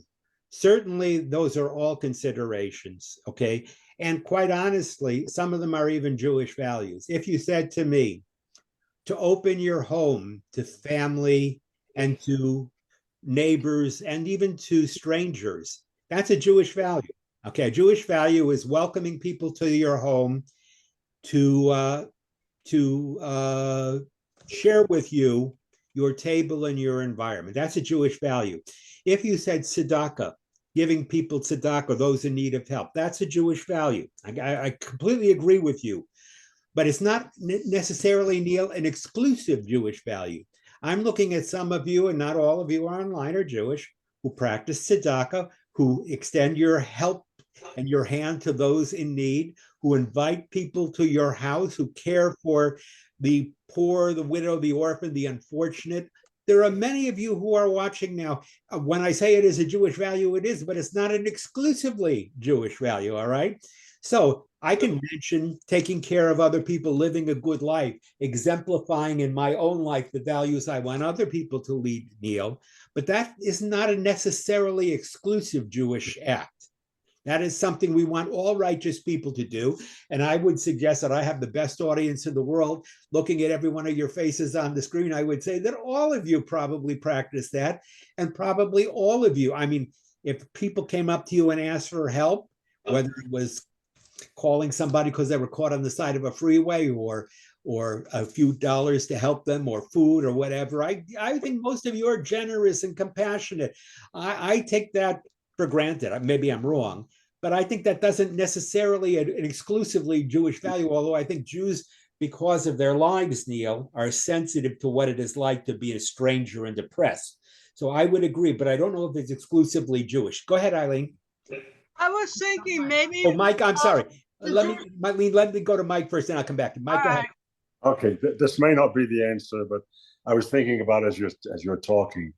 Certainly, those are all considerations, okay? And quite honestly, some of them are even Jewish values. If you said to me, to open your home to family and to neighbors and even to strangers, that's a Jewish value. Okay, a Jewish value is welcoming people to your home to share with you your table and your environment. That's a Jewish value. If you said tzedakah, giving people tzedakah, those in need of help, that's a Jewish value. I completely agree with you, but it's not necessarily, Neil, an exclusive Jewish value. I'm looking at some of you, and not all of you online are Jewish, who practice tzedakah, who extend your help and your hand to those in need, who invite people to your house, who care for the poor, the widow, the orphan, the unfortunate. There are many of you who are watching now. When I say it is a Jewish value, it is, but it's not an exclusively Jewish value, all right? So I can mention taking care of other people, living a good life, exemplifying in my own life the values I want other people to lead, Neil, but that is not a necessarily exclusive Jewish act. That is something we want all righteous people to do. And I would suggest that I have the best audience in the world. Looking at every one of your faces on the screen, I would say that all of you probably practice that. And probably all of you. I mean, if people came up to you and asked for help, whether it was calling somebody because they were caught on the side of a freeway or a few dollars to help them or food or whatever, I think most of you are generous and compassionate. I take that for granted. Maybe I'm wrong, but I think that doesn't necessarily an exclusively Jewish value, although I think Jews, because of their lives, Neil, are sensitive to what it is like to be a stranger and depressed. So I would agree, but I don't know if it's exclusively Jewish. Go ahead, Eileen. I was thinking maybe. Oh, Mike, I'm sorry. Let me go to Mike first, and I'll come back. Mike, go ahead. Okay, this may not be the answer, but I was thinking about as you're talking,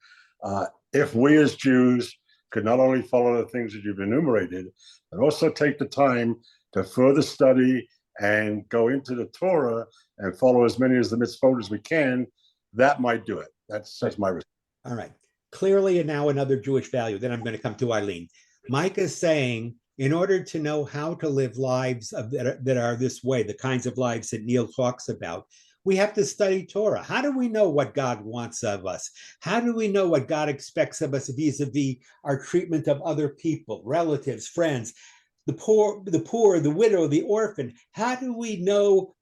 if we as Jews could not only follow the things that you've enumerated, but also take the time to further study and go into the Torah and follow as many of the mitzvot as we can, that might do it. That's my response. All right. Clearly now another Jewish value. Then I'm going to come to Eileen. Mike is saying, in order to know how to live lives that are this way, the kinds of lives that Neil talks about, we have to study Torah. How do we know what God wants of us? How do we know what God expects of us vis-a-vis our treatment of other people, relatives, friends, the poor, the widow, the orphan? How do we know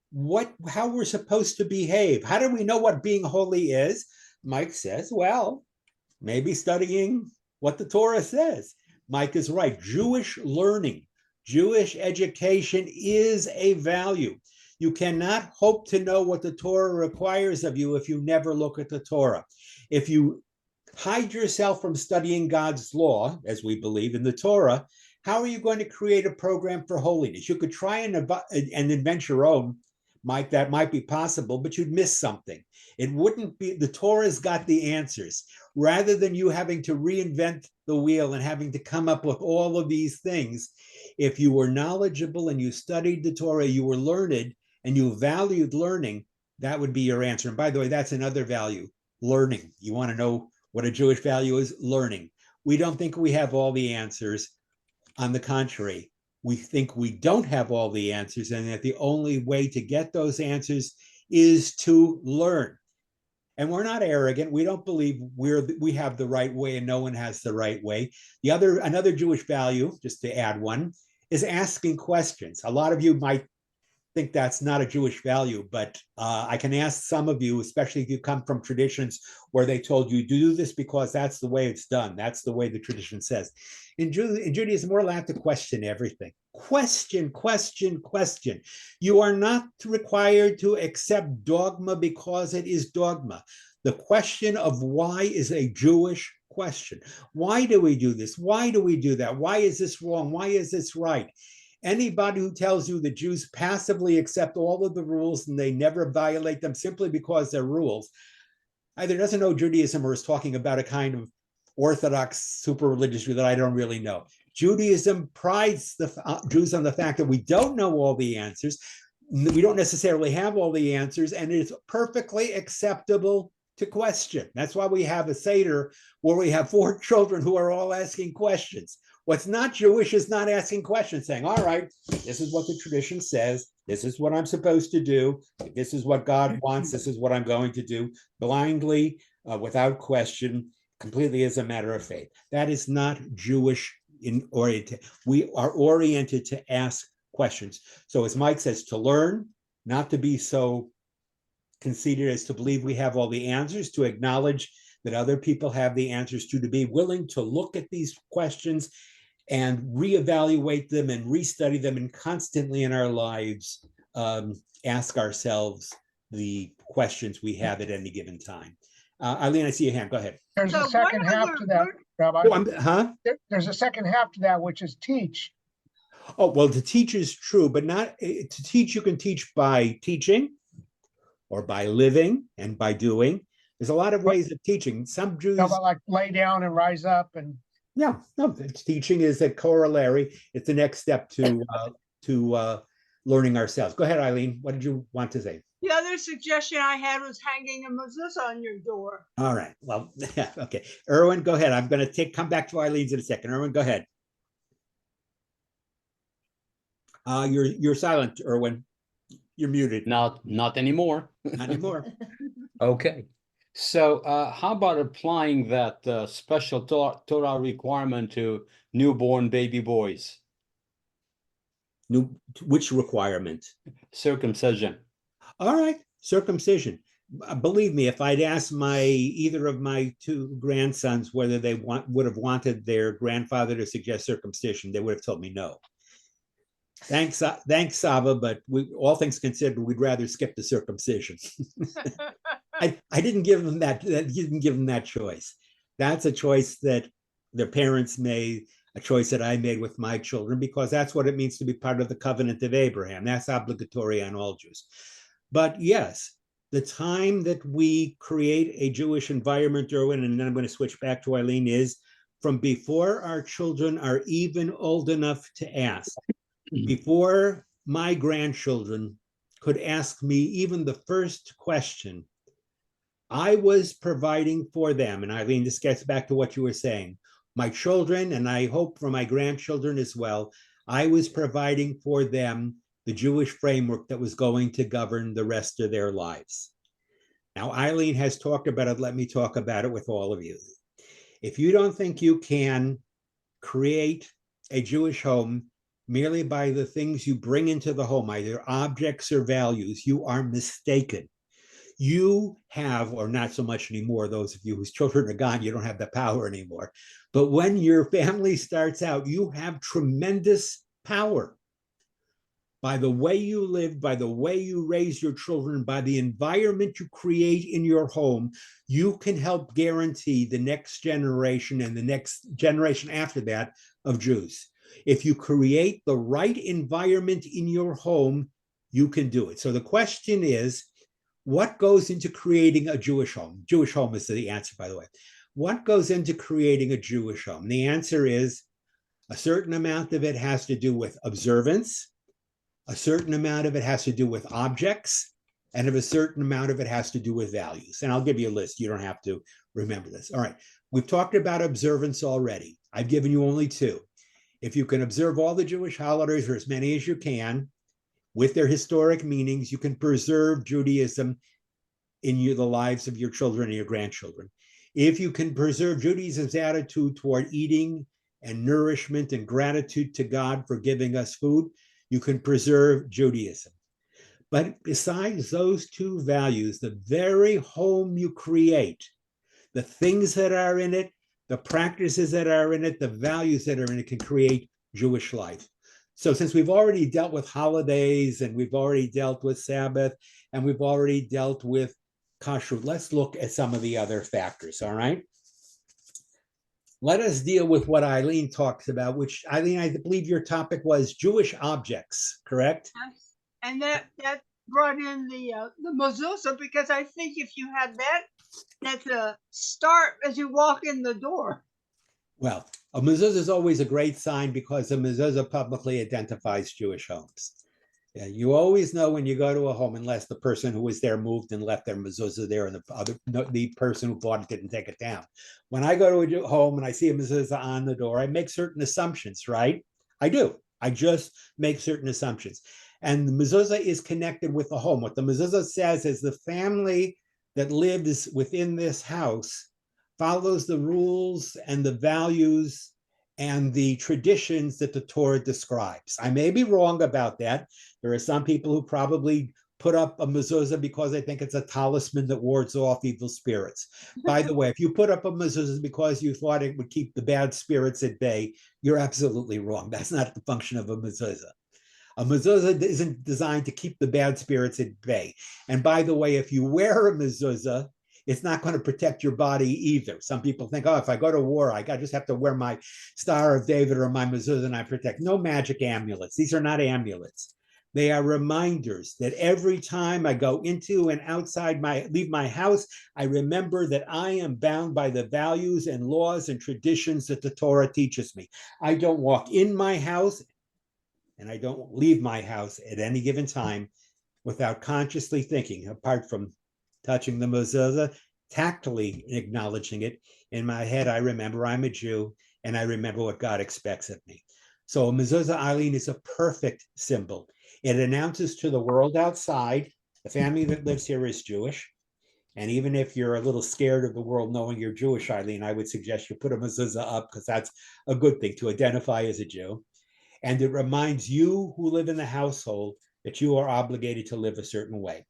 how we're supposed to behave? How do we know what being holy is? Mike says, well, maybe studying what the Torah says. Mike is right. Jewish learning, Jewish education is a value. You cannot hope to know what the Torah requires of you if you never look at the Torah. If you hide yourself from studying God's law, as we believe in the Torah, how are you going to create a program for holiness? You could try and invent your own, that might be possible, but you'd miss something. It wouldn't be, the Torah's got the answers. Rather than you having to reinvent the wheel and having to come up with all of these things, if you were knowledgeable and you studied the Torah, you were learned and you valued learning, that would be your answer. And by the way, that's another value, learning. You want to know what a Jewish value is? Learning. We don't think we have all the answers. On the contrary, we think we don't have all the answers and that the only way to get those answers is to learn. And we're not arrogant. We don't believe we have the right way and no one has the right way. Another Jewish value, just to add one, is asking questions. A lot of you might think that's not a Jewish value, but I can ask some of you, especially if you come from traditions where they told you do this because that's the way it's done. That's the way the tradition says. In Judaism, we're allowed to question everything. Question. You are not required to accept dogma because it is dogma. The question of why is a Jewish question. Why do we do this? Why do we do that? Why is this wrong? Why is this right? Anybody who tells you the Jews passively accept all of the rules and they never violate them simply because they're rules, either doesn't know Judaism or is talking about a kind of Orthodox super religious view that I don't really know. Judaism prides the Jews on the fact that we don't know all the answers. We don't necessarily have all the answers, and it is perfectly acceptable to question. That's why we have a Seder where we have 4 children who are all asking questions. What's not Jewish is not asking questions, saying, all right, this is what the tradition says. This is what I'm supposed to do. This is what God wants. This is what I'm going to do blindly, without question, completely as a matter of faith. That is not Jewish in oriented. We are oriented to ask questions. So as Mike says, to learn, not to be so conceited as to believe we have all the answers, to acknowledge that other people have the answers, to be willing to look at these questions and reevaluate them and restudy them, and constantly in our lives ask ourselves the questions we have at any given time. Eileen, I see your hand. Go ahead. There's So a what second are half the to that, Rabbi. Oh, There's a second half to that, which is teach. Oh, well, to teach is true, but not to teach. You can teach by teaching or by living and by doing. There's a lot of ways of teaching. Some Jews, How about like lay down and rise up and yeah, no, teaching is a corollary. It's the next step to learning ourselves. Go ahead, Eileen. What did you want to say? The other suggestion I had was hanging a mezuzah on your door. All right. Well, okay. Erwin, go ahead. I'm going to come back to Eileen's in a second. Erwin, go ahead. You're silent, Erwin. You're muted. Not anymore. Not anymore. Okay. So how about applying that special Torah requirement to newborn baby boys? Which requirement? Circumcision. All right, circumcision. Believe me, if I'd asked either of my 2 grandsons whether they would have wanted their grandfather to suggest circumcision, they would have told me no. Thanks, Saba, but all things considered, we'd rather skip the circumcision. I didn't give them that choice. That's a choice that their parents made, a choice that I made with my children, because that's what it means to be part of the covenant of Abraham. That's obligatory on all Jews. But yes, the time that we create a Jewish environment, Erwin, and then I'm going to switch back to Eileen, is from before our children are even old enough to ask. Before my grandchildren could ask me even the first question, I was providing for them. And Eileen, this gets back to what you were saying. My children, and I hope for my grandchildren as well, I was providing for them the Jewish framework that was going to govern the rest of their lives. Now, Eileen has talked about it. Let me talk about it with all of you. If you don't think you can create a Jewish home merely by the things you bring into the home, either objects or values, you are mistaken. You have, or not so much anymore, those of you whose children are gone, you don't have the power anymore. But when your family starts out, you have tremendous power. By the way you live, by the way you raise your children, by the environment you create in your home, you can help guarantee the next generation and the next generation after that of Jews. If you create the right environment in your home, you can do it. So the question is, what goes into creating a Jewish home? Jewish home is the answer, by the way. What goes into creating a Jewish home? The answer is a certain amount of it has to do with observance, a certain amount of it has to do with objects, and a certain amount of it has to do with values. And I'll give you a list. You don't have to remember this. All right. We've talked about observance already. I've given you only two. If you can observe all the Jewish holidays, or as many as you can, with their historic meanings, you can preserve Judaism in the lives of your children and your grandchildren. If you can preserve Judaism's attitude toward eating and nourishment and gratitude to God for giving us food, you can preserve Judaism. But besides those two values, the very home you create, the things that are in it, the practices that are in it, the values that are in it can create Jewish life. So since we've already dealt with holidays and we've already dealt with Sabbath and we've already dealt with kashrut, let's look at some of the other factors, all right? Let us deal with what Eileen talks about, which, Eileen, I believe your topic was Jewish objects, correct? Yes. And that brought in the mezuzah, because I think if you had that, that's a start as you walk in the door. Well, a mezuzah is always a great sign because a mezuzah publicly identifies Jewish homes. Yeah, you always know when you go to a home, unless the person who was there moved and left their mezuzah there, and the person who bought it didn't take it down. When I go to a home and I see a mezuzah on the door, I make certain assumptions, right? I do. I just make certain assumptions. And the mezuzah is connected with the home. What the mezuzah says is the family that lives within this house follows the rules and the values and the traditions that the Torah describes. I may be wrong about that. There are some people who probably put up a mezuzah because they think it's a talisman that wards off evil spirits. By the way, if you put up a mezuzah because you thought it would keep the bad spirits at bay, you're absolutely wrong. That's not the function of a mezuzah. A mezuzah isn't designed to keep the bad spirits at bay. And by the way, if you wear a mezuzah, it's not going to protect your body either. Some people think, oh, if I go to war, I just have to wear my Star of David or my mezuzah and I protect. No magic amulets. These are not amulets. They are reminders that every time I go into and leave my house, I remember that I am bound by the values and laws and traditions that the Torah teaches me. I don't walk in my house and I don't leave my house at any given time without consciously thinking, apart from touching the mezuzah, tactily acknowledging it. In my head, I remember I'm a Jew and I remember what God expects of me. So a mezuzah, Eileen, is a perfect symbol. It announces to the world outside, the family that lives here is Jewish. And even if you're a little scared of the world knowing you're Jewish, Eileen, I would suggest you put a mezuzah up because that's a good thing, to identify as a Jew. And it reminds you who live in the household that you are obligated to live a certain way.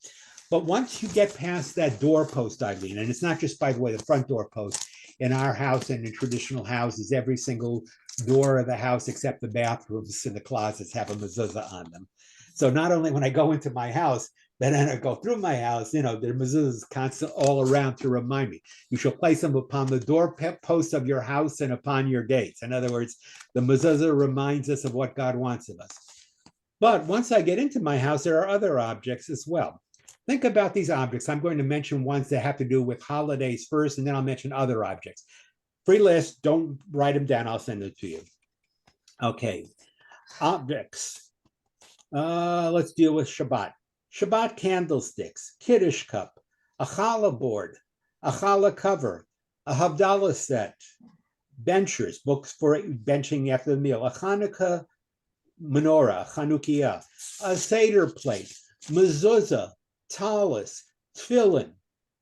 But once you get past that doorpost, Eileen, and it's not just, by the way, the front doorpost. In our house and in traditional houses, every single door of the house except the bathrooms and the closets have a mezuzah on them. So not only when I go into my house, but then I go through my house, there are mezuzahs constant all around to remind me. You shall place them upon the doorposts of your house and upon your gates. In other words, the mezuzah reminds us of what God wants of us. But once I get into my house, there are other objects as well. Think about these objects. I'm going to mention ones that have to do with holidays first, and then I'll mention other objects. Free list, don't write them down. I'll send it to you. Okay, objects. Let's deal with Shabbat. Shabbat candlesticks, Kiddush cup, a challah board, a challah cover, a Havdalah set, benchers, books for benching after the meal, a Hanukkah menorah, Chanukiah, a Seder plate, mezuzah, talis, tefillin,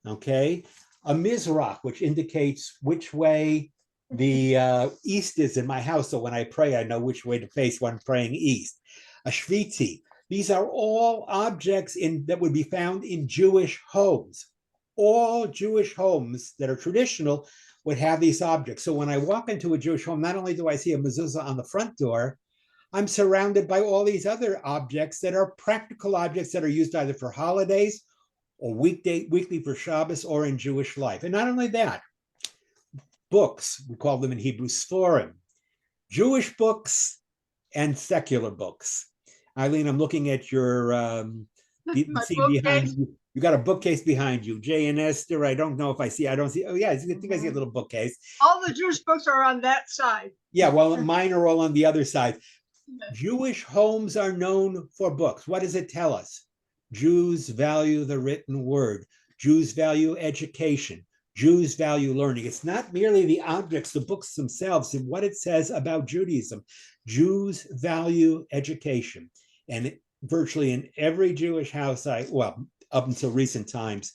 okay? A mizrach, which indicates which way the east is in my house. So when I pray, I know which way to face when I'm praying east. A shviti. These are all objects that would be found in Jewish homes. All Jewish homes that are traditional would have these objects. So when I walk into a Jewish home, not only do I see a mezuzah on the front door, I'm surrounded by all these other objects that are practical objects that are used either for holidays or weekly for Shabbos or in Jewish life. And not only that, books, we call them in Hebrew Sforim, Jewish books and secular books. Eileen, I'm looking at your My see bookcase. behind you. You got a bookcase behind you. Jay and Esther, I don't know if I see. I don't see. Oh yeah, I think I see a little bookcase. All the Jewish books are on that side. Yeah, well, mine are all on the other side. Jewish homes are known for books. What does it tell us? Jews value the written word. Jews value education. Jews value learning. It's not merely the objects, the books themselves, and what it says about Judaism. Jews value education. And virtually in every Jewish house, well, up until recent times,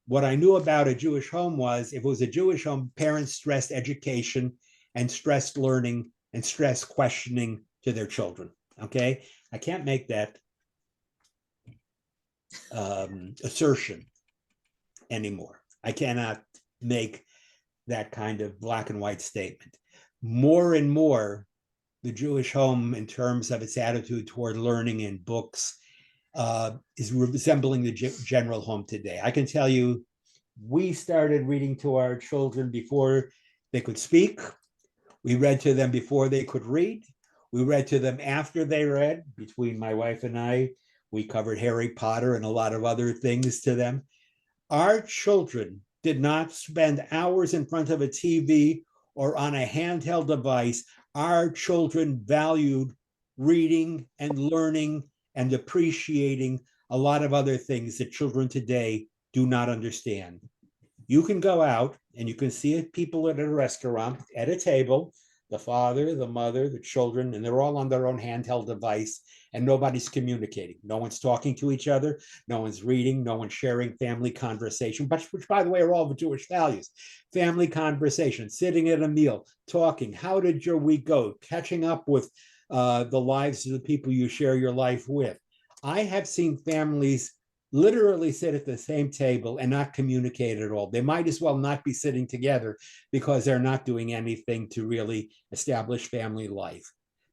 what I knew about a Jewish home was if it was a Jewish home, parents stressed education and stressed learning and stressed questioning to their children. Okay, I can't make that assertion anymore. I cannot make that kind of black and white statement. More and more, the Jewish home, in terms of its attitude toward learning and books, is resembling the general home today. I can tell you, we started reading to our children before they could speak. We read to them before they could read. We read to them after they read. Between my wife and I, we covered Harry Potter and a lot of other things to them. Our children did not spend hours in front of a TV or on a handheld device. Our children valued reading and learning and appreciating a lot of other things that children today do not understand. You can go out and you can see people at a restaurant at a table, the father, the mother, the children, and they're all on their own handheld device, and nobody's communicating. No one's talking to each other. No one's reading. No one's sharing family conversation, which, by the way, are all the Jewish values. Family conversation, sitting at a meal, talking. How did your week go? Catching up with the lives of the people you share your life with. I have seen families literally sit at the same table and not communicate at all. They might as well not be sitting together because they're not doing anything to really establish family life.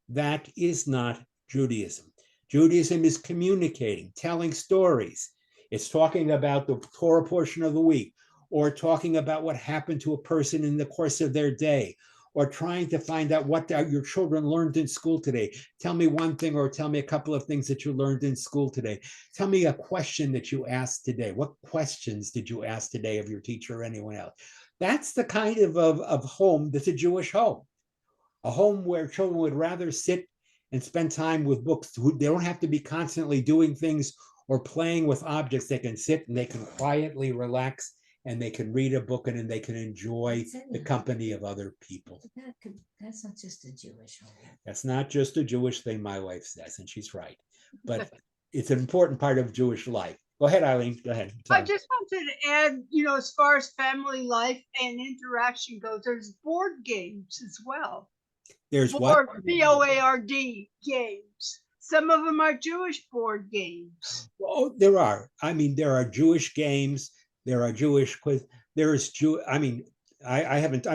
That is not Judaism. Judaism is communicating, telling stories. It's talking about the Torah portion of the week, or talking about what happened to a person in the course of their day, or trying to find out what your children learned in school today. Tell me one thing, or tell me a couple of things that you learned in school today. Tell me a question that you asked today. What questions did you ask today of your teacher or anyone else? That's the kind of home that's a Jewish home. A home where children would rather sit and spend time with books. They don't have to be constantly doing things or playing with objects. They can sit and they can quietly relax, and they can read a book, and then they can enjoy the company of other people. That's not just a Jewish home. That's not just a Jewish thing, my wife says, and she's right. But it's an important part of Jewish life. Go ahead, Eileen. Go ahead. I just wanted to add, as far as family life and interaction goes, there's board games as well. There's what? BOARD games. Some of them are Jewish board games. Oh, there are. I mean, there are Jewish games. There are Jewish quiz. I'm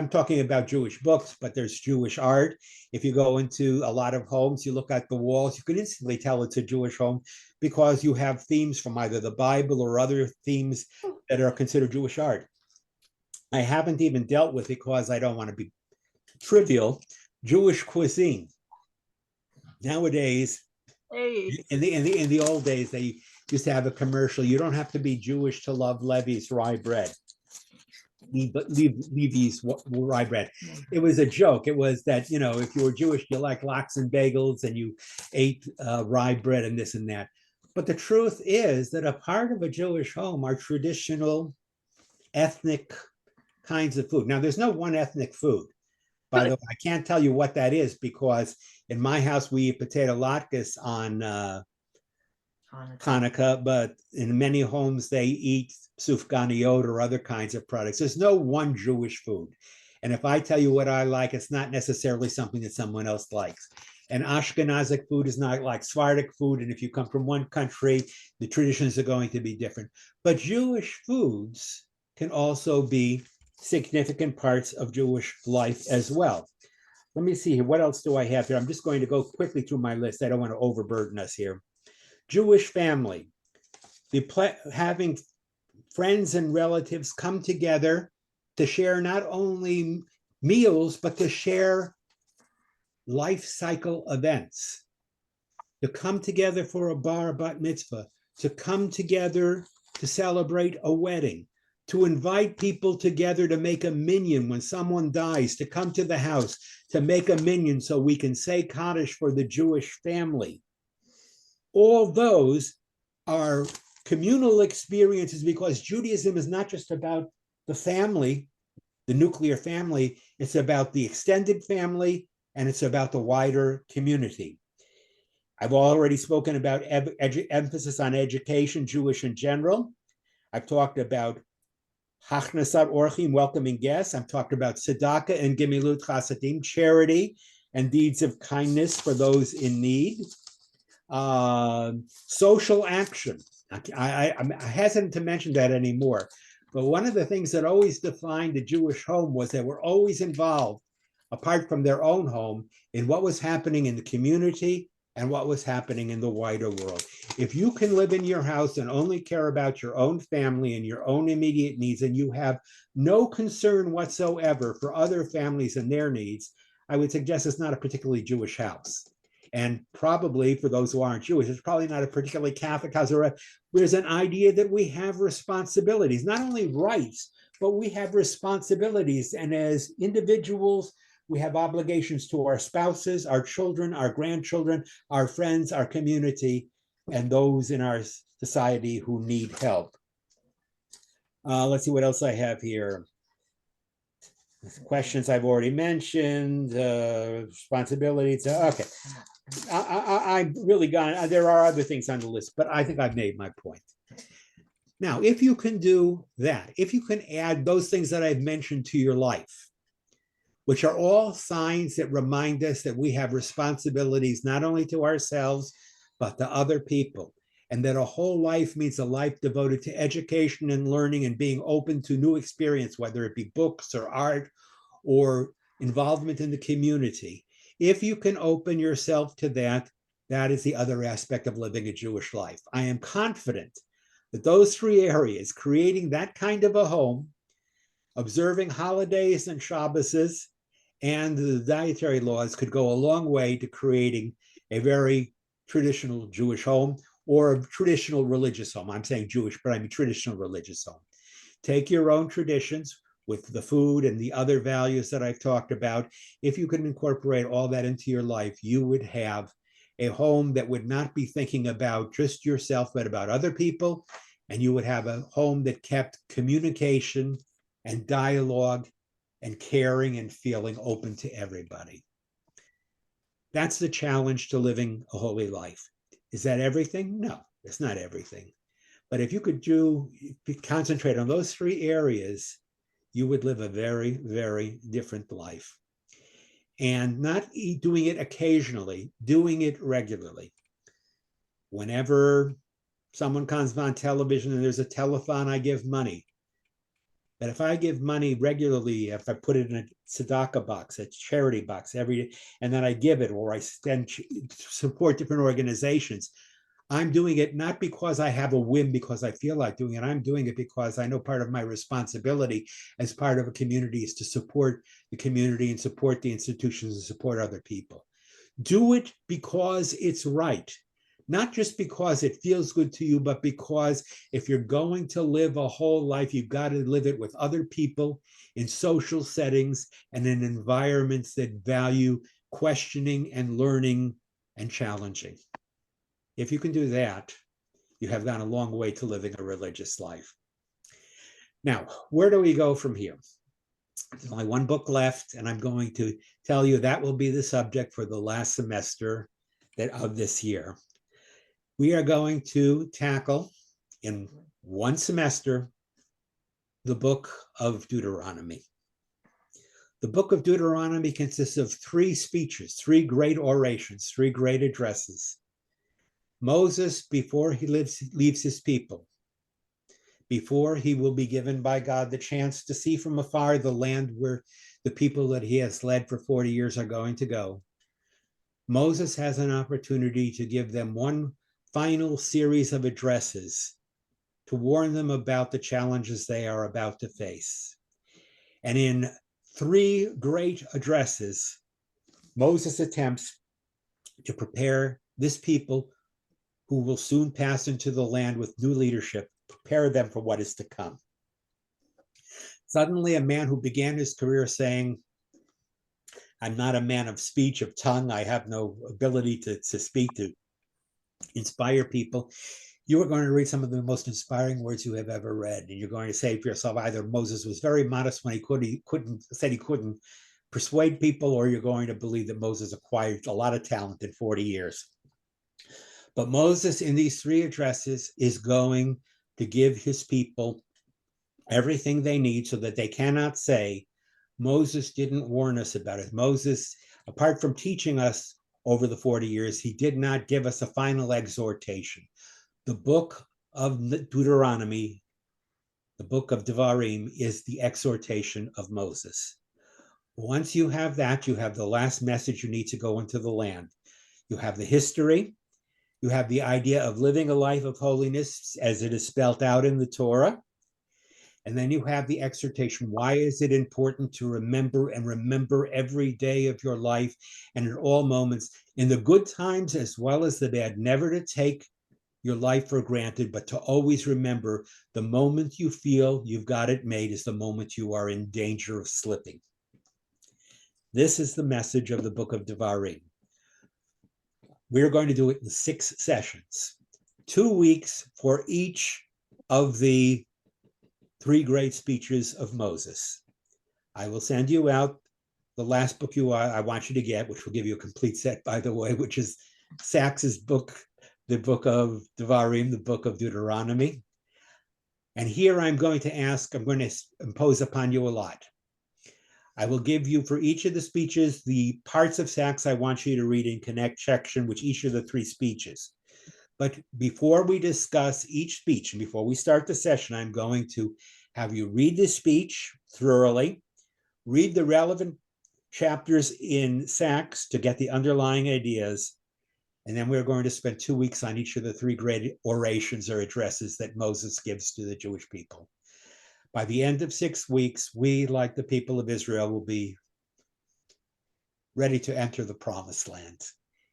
talking about Jewish books, but there's Jewish art. If you go into a lot of homes, you look at the walls, you can instantly tell it's a Jewish home because you have themes from either the Bible or other themes that are considered Jewish art. I haven't even dealt with, because I don't want to be trivial, Jewish cuisine. Nowadays, in the old days, they used to have a commercial. You don't have to be Jewish to love Levi's rye bread. Levi's rye bread. It was a joke. It was that, if you were Jewish, you like lox and bagels and you ate rye bread and this and that. But the truth is that a part of a Jewish home are traditional ethnic kinds of food. Now, there's no one ethnic food. By the way, I can't tell you what that is, because in my house, we eat potato latkes on Hanukkah, but in many homes, they eat sufganiyot or other kinds of products. There's no one Jewish food. And if I tell you what I like, it's not necessarily something that someone else likes. And Ashkenazic food is not like Sephardic food. And if you come from one country, the traditions are going to be different. But Jewish foods can also be significant parts of Jewish life as well. Let me see here. What else do I have here? I'm just going to go quickly through my list. I don't want to overburden us here. Jewish family, having friends and relatives come together to share not only meals, but to share life cycle events. to come together for a bar bat mitzvah, to come together to celebrate a wedding, to invite people together to make a minyan when someone dies, to come to the house, to make a minyan so we can say Kaddish for the Jewish family. All those are communal experiences because Judaism is not just about the family, the nuclear family, it's about the extended family, and it's about the wider community. I've already spoken about emphasis on education, Jewish in general. I've talked about Hachnasat Orchim, welcoming guests. I've talked about tzedakah and gemilut chasadim, charity and deeds of kindness for those in need. Social action. I'm hesitant to mention that anymore. But one of the things that always defined the Jewish home was they were always involved, apart from their own home, in what was happening in the community and what was happening in the wider world. If you can live in your house and only care about your own family and your own immediate needs, and you have no concern whatsoever for other families and their needs, I would suggest it's not a particularly Jewish house. And probably for those who aren't Jewish, it's probably not a particularly Catholic house. There's an idea that we have responsibilities, not only rights, but we have responsibilities. And as individuals, we have obligations to our spouses, our children, our grandchildren, our friends, our community, and those in our society who need help. Let's see what else I have here. Questions I've already mentioned, responsibilities. Okay. I've really gone, there are other things on the list, but I think I've made my point. Now, if you can do that, if you can add those things that I've mentioned to your life, which are all signs that remind us that we have responsibilities not only to ourselves, but to other people, and that a whole life means a life devoted to education and learning and being open to new experience, whether it be books or art or involvement in the community. If you can open yourself to that, that is the other aspect of living a Jewish life. I am confident that those three areas, creating that kind of a home, observing holidays and Shabbases, and the dietary laws could go a long way to creating a very traditional Jewish home or a traditional religious home. I'm saying Jewish, but I mean traditional religious home. Take your own traditions with the food and the other values that I've talked about. If you can incorporate all that into your life, you would have a home that would not be thinking about just yourself, but about other people. And you would have a home that kept communication and dialogue and caring and feeling open to everybody. That's the challenge to living a holy life. Is that everything? No, it's not everything. But if you could concentrate on those three areas, you would live a very, very different life. And not doing it occasionally, doing it regularly. Whenever someone comes on television and there's a telethon, I give money. But if I give money regularly, if I put it in a tzedakah box, a charity box every day, and then I give it, or I support different organizations, I'm doing it not because I have a whim, because I feel like doing it. I'm doing it because I know part of my responsibility as part of a community is to support the community and support the institutions and support other people. Do it because it's right. Not just because it feels good to you, but because if you're going to live a whole life, you've got to live it with other people in social settings and in environments that value questioning and learning and challenging. If you can do that, you have gone a long way to living a religious life. Now, where do we go from here? There's only one book left, and I'm going to tell you that will be the subject for the last semester of this year. We are going to tackle in one semester the book of Deuteronomy. The book of Deuteronomy consists of 3 speeches, 3 great orations, 3 great addresses. Moses, before he leaves his people, before he will be given by God the chance to see from afar the land where the people that he has led for 40 years are going to go, Moses has an opportunity to give them one final series of addresses to warn them about the challenges they are about to face. And in 3 great addresses, Moses attempts to prepare this people who will soon pass into the land with new leadership, prepare them for what is to come. Suddenly, a man who began his career saying, I'm not a man of speech, of tongue, I have no ability to speak, to inspire people. You are going to read some of the most inspiring words you have ever read, and you're going to say to yourself, either Moses was very modest when he couldn't persuade people, or you're going to believe that Moses acquired a lot of talent in 40 years. But Moses, in these 3 addresses, is going to give his people everything they need so that they cannot say, Moses didn't warn us about it. Moses, apart from teaching us over the 40 years, he did not give us a final exhortation. The book of Deuteronomy, the book of Devarim, is the exhortation of Moses. Once you have that, you have the last message you need to go into the land. You have the history. You have the idea of living a life of holiness as it is spelled out in the Torah. And then you have the exhortation. Why is it important to remember and remember every day of your life and in all moments, in the good times as well as the bad, never to take your life for granted, but to always remember the moment you feel you've got it made is the moment you are in danger of slipping. This is the message of the book of Devarim. We're going to do it in 6 sessions, 2 weeks for each of the 3 great speeches of Moses. I will send you out the last book I want you to get, which will give you a complete set, by the way, which is Sax's book, the book of Devarim, the book of Deuteronomy. And here I'm going to impose upon you a lot. I will give you for each of the speeches the parts of Sax I want you to read in connect section with each of the 3 speeches. But before we discuss each speech and before we start the session, I'm going to have you read the speech thoroughly, read the relevant chapters in Sax to get the underlying ideas, and then we're going to spend 2 weeks on each of the 3 great orations or addresses that Moses gives to the Jewish people. By the end of 6 weeks, we, like the people of Israel, will be ready to enter the promised land.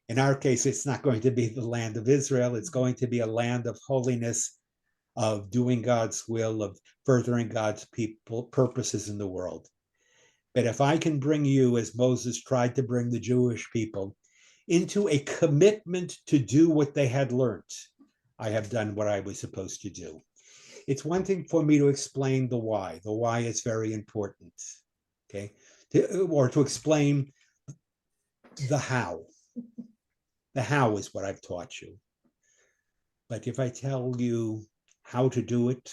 In our case, it's not going to be the land of Israel. It's going to be a land of holiness, of doing God's will, of furthering God's purposes in the world. But if I can bring you, as Moses tried to bring the Jewish people, into a commitment to do what they had learned, I have done what I was supposed to do. It's one thing for me to explain the why. The why is very important, okay? Or to explain the how. The how is what I've taught you. But if I tell you how to do it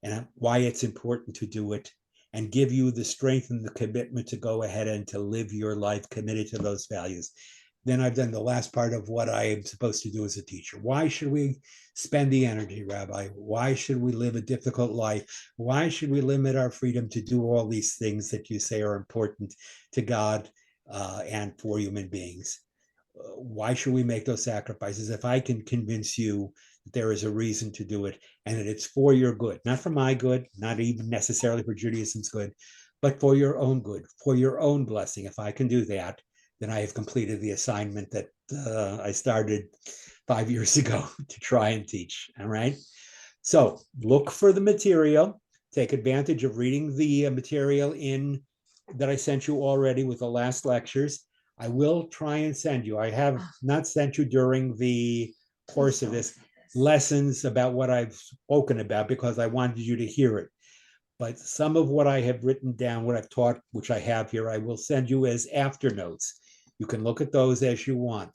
and why it's important to do it and give you the strength and the commitment to go ahead and to live your life committed to those values, then I've done the last part of what I am supposed to do as a teacher. Why should we spend the energy, Rabbi? Why should we live a difficult life? Why should we limit our freedom to do all these things that you say are important to God and for human beings? Why should we make those sacrifices? If I can convince you that there is a reason to do it and that it's for your good, not for my good, not even necessarily for Judaism's good, but for your own good, for your own blessing. If I can do that, then I have completed the assignment that I started 5 years ago to try and teach. All right. So look for the material. Take advantage of reading the material that I sent you already with the last lectures. I will try and send you. I have not sent you during the course of this lessons about what I've spoken about because I wanted you to hear it. But some of what I have written down, what I've taught, which I have here, I will send you as after notes. You can look at those as you want.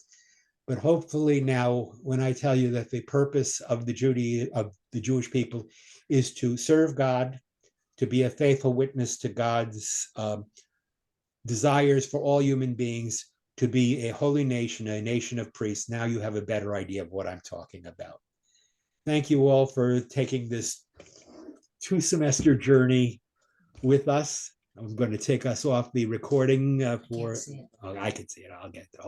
But hopefully now, when I tell you that the purpose of the Jewish people is to serve God, to be a faithful witness to God's desires for all human beings, to be a holy nation, a nation of priests, now you have a better idea of what I'm talking about. Thank you all for taking this 2-semester journey with us. I'm going to take us off the recording for. See it. I can see it. I'll get it.